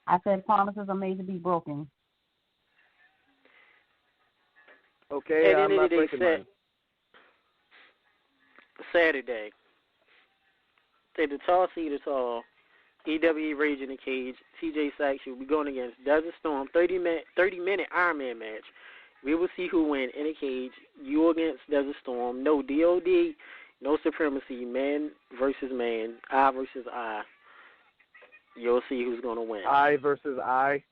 I said promises are made to be broken. Okay, I'm not breaking mine. Saturday. Say the tall seed is tall. EWE Rage in the Cage. TJ Sykes will be going against Desert Storm. 30-minute Ironman match. We will see who wins in a cage. You against Desert Storm. No DOD. No supremacy. Man versus man. I versus I. You'll see who's going to win. I versus I?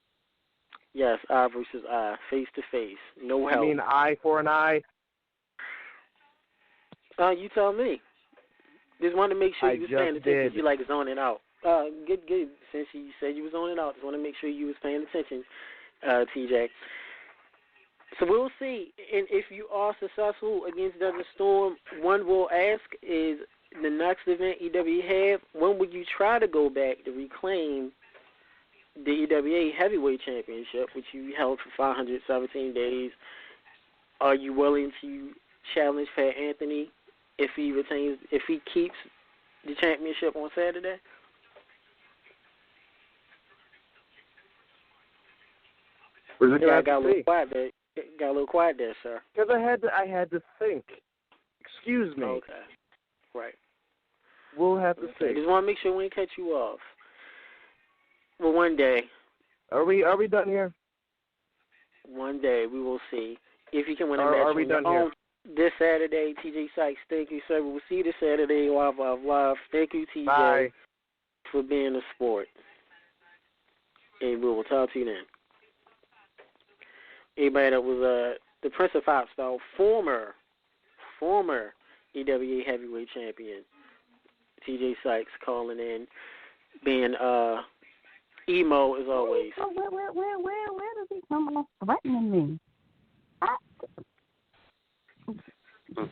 Yes, I versus I. Face to face. No help. You mean eye for an eye? You tell me. Just wanted to make sure you was paying attention. You like zoning out. Good. Since you said you was zoning out, just want to make sure you was paying attention, TJ. So we'll see. And if you are successful against Desert Storm, one will ask is the next event EWE have, when would you try to go back to reclaim the EWA Heavyweight Championship, which you held for 517 days? Are you willing to challenge Pat Anthony if he keeps the championship on Saturday? I got a little quiet there. Got a little quiet there, sir. Because I had to think. Excuse me. Okay. Right. We'll have to see. Just want to make sure we didn't cut you off. Well, one day. Are we done here? One day we will see if you can win a match. Are we done here? This Saturday, TJ Sykes. Thank you, sir. We'll see you this Saturday, live. Thank you, TJ, Bye. for being a sport. And we will talk to you then. Anybody that was the Prince of Pop Star, former EWA Heavyweight Champion, TJ Sykes, calling in, being emo as always. Where does he come off threatening me?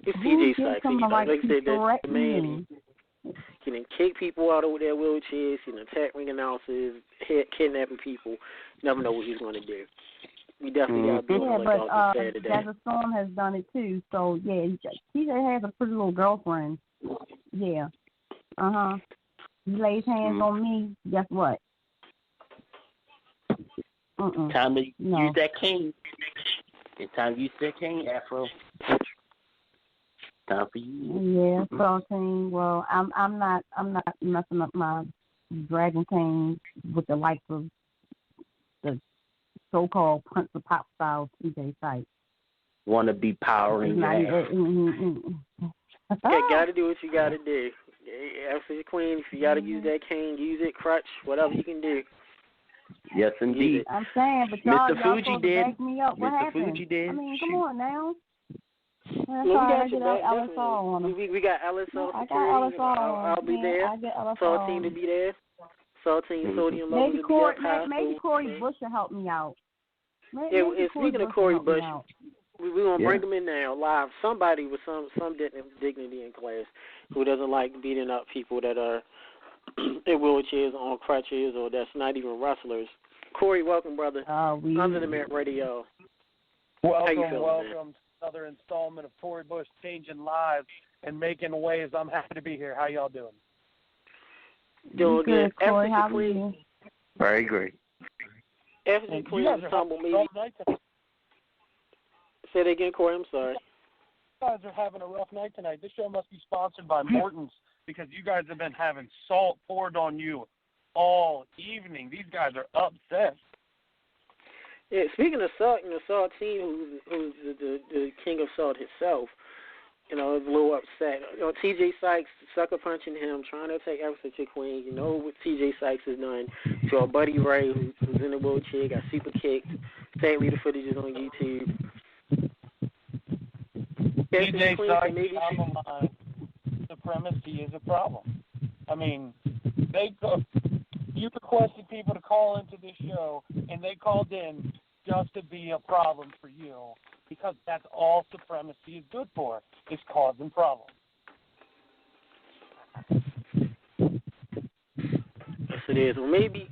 It's TJ Sykes. Like I said, that man, he can kick people out of their wheelchairs, he can attack ring announcers, kidnapping people. You never know what he's going to do. We definitely got to do it like on Saturday. Desert Storm has done it too. So yeah, TJ has a pretty little girlfriend. Yeah. He lays hands on me. Guess what? Time to use that cane. It's time to use that cane, Afro. Time for you. Yeah, protein. Well, I'm not messing up my dragon cane with the likes of the so-called Prince of Pop style TJ Sykes. Want to be powering your ass. Okay, got to do what you got to do. After your queen, if you got to use that cane, use it, crutch, whatever you can do. Yes, indeed. I'm saying, but y'all Mr. Fuji supposed did. to back me up. What Mr. happened? Fuji did. I mean, come on now. That's we right. got I your get back, LSR on them. We got LSO I security. got LSR on. I'll be there. I get LSR Saltine to be there. Saltine sodium levels maybe to be up high. Maybe Corey Bush will help me out. Speaking of Corey Bush, we're going to bring him in now live. Somebody with some dignity in class who doesn't like beating up people that are in wheelchairs, on crutches, or that's not even wrestlers. Corey, welcome, brother. Under the Mat Radio. Welcome man? to another installment of Corey Bush changing lives and making waves. I'm happy to be here. How y'all doing? Doing good. Corey, how are you? Very great. FG Queen ensemble, maybe. Say that again, Corey. I'm sorry. You guys are having a rough night tonight. This show must be sponsored by Morton's because you guys have been having salt poured on you all evening. These guys are upset. Yeah, speaking of Salt, Saltine, who's the king of Salt himself, is a little upset. TJ Sykes sucker punching him, trying to take FG Queen. You know what TJ Sykes has done to our buddy Ray, who's in the wheelchair, got super kicked. Sadly, the footage is on YouTube. TJ Sykes, supremacy is a problem. I mean, you requested people to call into this show, and they called in just to be a problem for you, because that's all supremacy is good for, is causing problems. Yes, it is. Well, maybe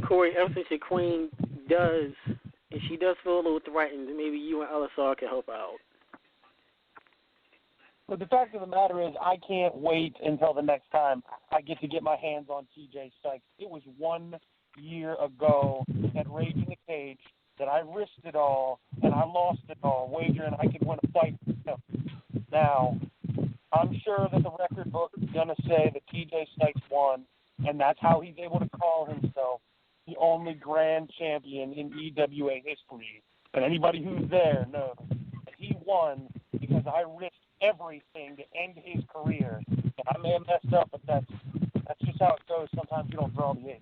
Corey, ever since your queen does, and she does feel a little threatened, maybe you and LSR can help out. But the fact of the matter is, I can't wait until the next time I get to get my hands on TJ Sykes. It was 1 year ago at Rage in the Cage that I risked it all, and I lost it all, wagering I could win a fight with him. Now, I'm sure that the record book is going to say that TJ Sykes won, and that's how he's able to call himself the only grand champion in EWA history. And anybody who's there knows that he won because I risked everything to end his career. And I may have messed up, but that's just how it goes. Sometimes you don't draw the ace.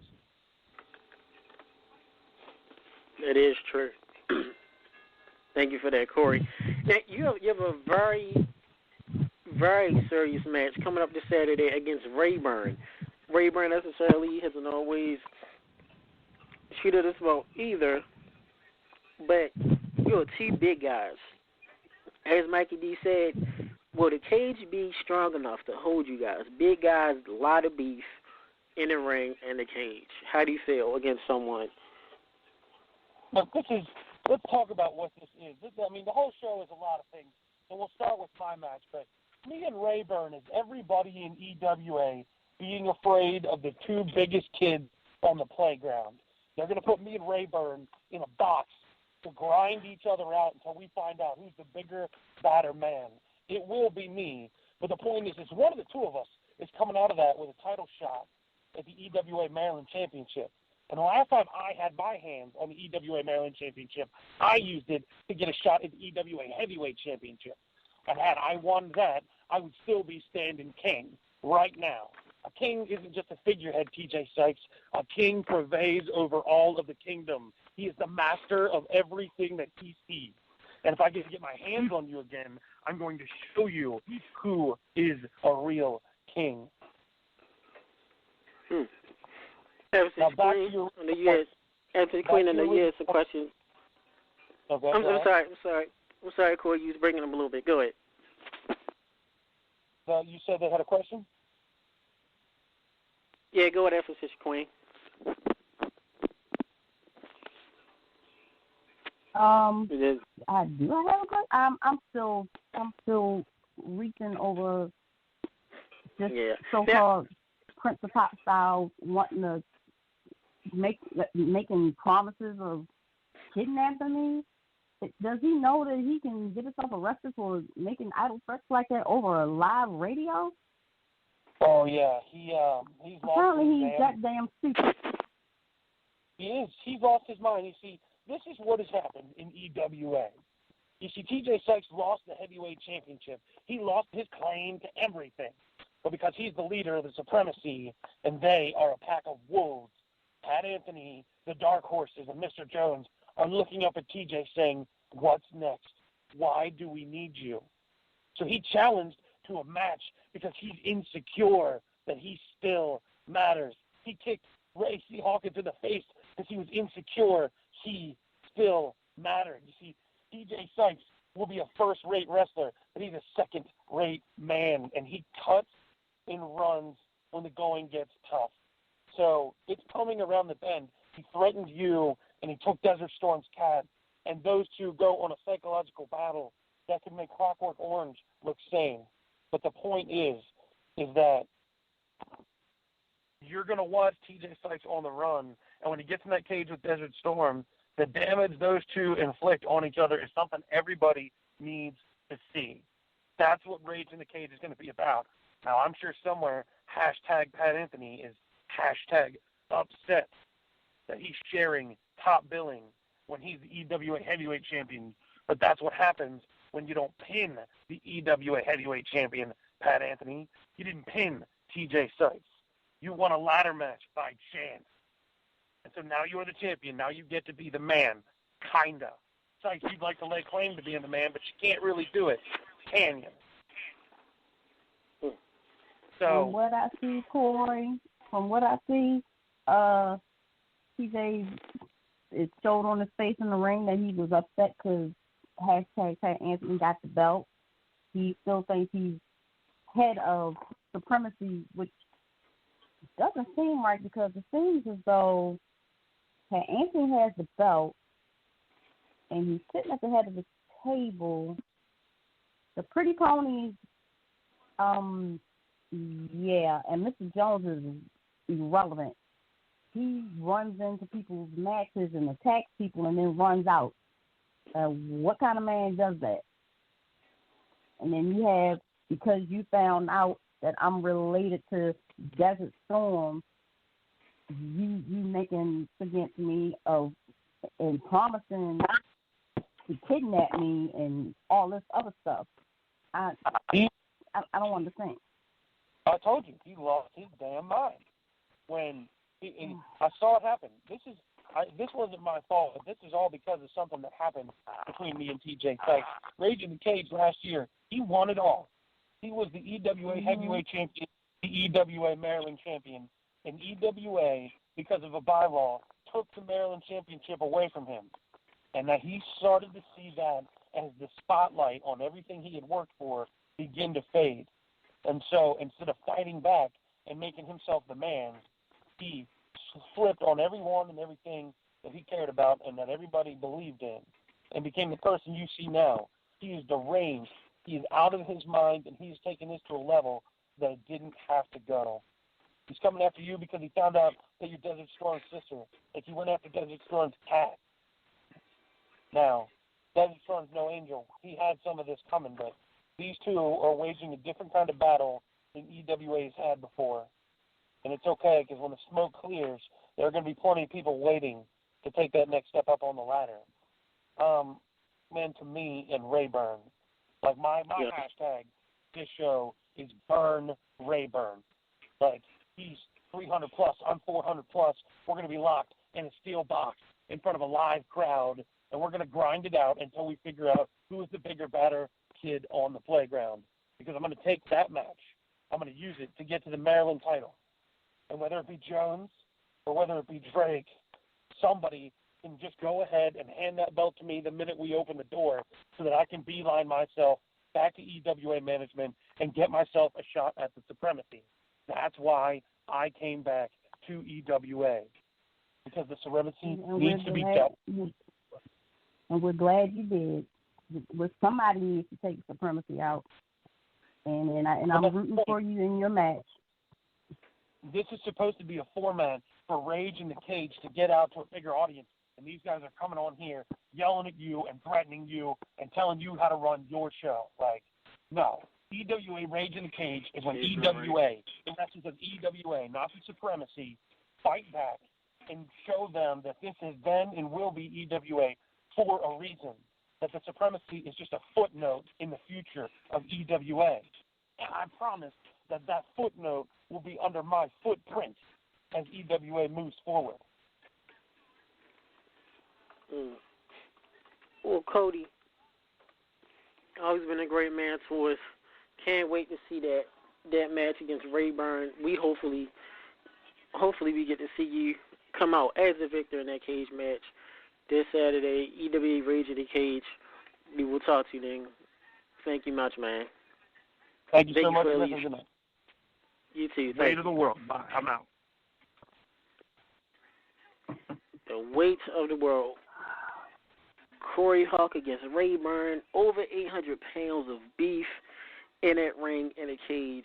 That is true. Thank you for that, Corey. Now, you have a very, very serious match coming up this Saturday against Rayburn. Rayburn necessarily hasn't always treated us well either, but you're two big guys. As Mikey D said, will the cage be strong enough to hold you guys? Big guys, a lot of beef in the ring and the cage. How do you feel against someone? Look, let's talk about what this is. The whole show is a lot of things, and we'll start with my match. But me and Rayburn is everybody in EWA being afraid of the two biggest kids on the playground. They're going to put me and Rayburn in a box to grind each other out until we find out who's the bigger, badder man. It will be me. But the point is one of the two of us is coming out of that with a title shot at the EWA Maryland Championship. And the last time I had my hands on the EWA Maryland Championship, I used it to get a shot at the EWA Heavyweight Championship. And had I won that, I would still be standing king right now. A king isn't just a figurehead, TJ Sykes. A king pervades over all of the kingdom. He is the master of everything that he sees. And if I get to get my hands on you again, I'm going to show you who is a real king. Now back to your Anthony Queen, I know you had some questions. Okay, I'm sorry, Corey. You was bringing them a little bit. Go ahead. You said they had a question? Yeah, go ahead, Sister Queen. I do. I have a question. I'm still reaching over this so-called Prince of Pop style, wanting to making promises of kidnapping me. Does he know that he can get himself arrested for making idle threats like that over a live radio? Oh yeah, he's apparently he's that damn stupid. He is. He's lost his mind. You see, this is what has happened in EWA. You see, TJ Sykes lost the heavyweight championship. He lost his claim to everything. But because he's the leader of the supremacy, and they are a pack of wolves, Pat Anthony, the Dark Horses, and Mr. Jones are looking up at TJ saying, what's next? Why do we need you? So he challenged to a match because he's insecure that he still matters. He kicked Ray C. Hawkins in the face because he was insecure he still mattered. You see, TJ Sykes will be a first-rate wrestler, but he's a second-rate man, and he cuts and runs when the going gets tough. So it's coming around the bend. He threatened you, and he took Desert Storm's cat, and those two go on a psychological battle that can make Clockwork Orange look sane. But the point is that you're going to watch TJ Sykes on the run, and when he gets in that cage with Desert Storm, the damage those two inflict on each other is something everybody needs to see. That's what Rage in the Cage is going to be about. Now, I'm sure somewhere hashtag Pat Anthony is hashtag upset that he's sharing top billing when he's the EWA Heavyweight Champion. But that's what happens when you don't pin the EWA Heavyweight Champion, Pat Anthony. You didn't pin TJ Sykes. You won a ladder match by chance. And so now you're the champion. Now you get to be the man, kinda. Sykes, you'd like to lay claim to being the man, but you can't really do it, can you? So from what I see, Corey, TJ, it showed on his face in the ring that he was upset because hashtag Pat Anthony got the belt. He still thinks he's head of supremacy, which doesn't seem right because it seems as though Pat Anthony has the belt and he's sitting at the head of the table. The Pretty Ponies, yeah, and Mr. Jones is irrelevant. He runs into people's matches and attacks people and then runs out. What kind of man does that? And then you have, because you found out that I'm related to Desert Storm, you making against me of and promising to kidnap me and all this other stuff. I don't understand. I told you, he lost his damn mind when I saw it happen. This wasn't my fault, but this is all because of something that happened between me and TJ Sykes. Rage in the Cage last year, he won it all. He was the EWA Heavyweight Champion, the EWA Maryland Champion, and EWA, because of a bylaw, took the Maryland Championship away from him. And that he started to see that as the spotlight on everything he had worked for begin to fade. And so instead of fighting back and making himself the man, he flipped on everyone and everything that he cared about and that everybody believed in and became the person you see now. He is deranged. He is out of his mind, and he's taken this to a level that it didn't have to go. He's coming after you because he found out that you're Desert Storm's sister. Like he went after Desert Storm's cat. Now, Desert Storm's no angel. He had some of this coming, but these two are waging a different kind of battle than EWA's had before. And it's okay, because when the smoke clears, there are going to be plenty of people waiting to take that next step up on the ladder. Man, to me, and Rayburn. Like, my hashtag this show is Burn Rayburn. Like, he's 300+, I'm 400+. We're going to be locked in a steel box in front of a live crowd, and we're going to grind it out until we figure out who is the bigger, badder kid on the playground. Because I'm going to take that match. I'm going to use it to get to the Maryland title. And whether it be Jones or whether it be Drake, somebody can just go ahead and hand that belt to me the minute we open the door so that I can beeline myself back to EWA management and get myself a shot at the supremacy. That's why I came back to EWA, because the supremacy needs to be dealt. And we're glad you did. Somebody needs to take supremacy out. And I'm rooting for you in your match. This is supposed to be a format for Rage in the Cage to get out to a bigger audience. And these guys are coming on here yelling at you and threatening you and telling you how to run your show. Like, no. EWA Rage in the Cage is when EWA, the message of EWA, not the supremacy, fight back and show them that this has been and will be EWA for a reason. That the supremacy is just a footnote in the future of EWA. And I promise that that footnote will be under my footprint as EWA moves forward. Well, Cody, Always been a great match for us. Can't wait to see that match against Rayburn. We hopefully we get to see you come out as a victor in that cage match this Saturday. EWA Rage in the Cage. We will talk to you then. Thank you much, man. Thank you so much. Good night. You too. Weight of the world. Bye. I'm out. The weight of the world. Corey Hawk against Rayburn. Over 800 pounds of beef in that ring, in a cage.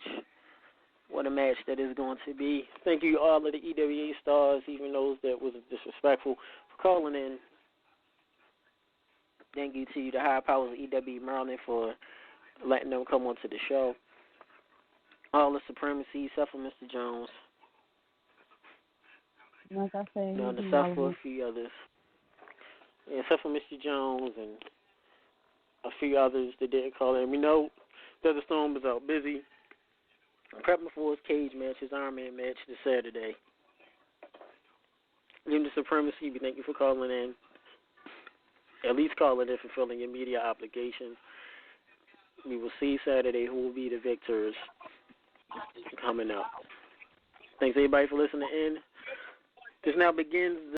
What a match that is going to be. Thank you all of the EWA stars, even those that was disrespectful, for calling in. Thank you to the high powers of EW Maryland for letting them come onto the show. All the supremacy, except for Mr. Jones. Like I said, except for a few others. Yeah, except for Mr. Jones and a few others that didn't call in. We know that the Storm was out busy prepping for his cage match, his Iron Man match this Saturday. Then the Supremacy, we thank you for calling in. At least calling in, fulfilling your media obligations. We will see Saturday who will be the victors coming up. Thanks everybody for listening in. This now begins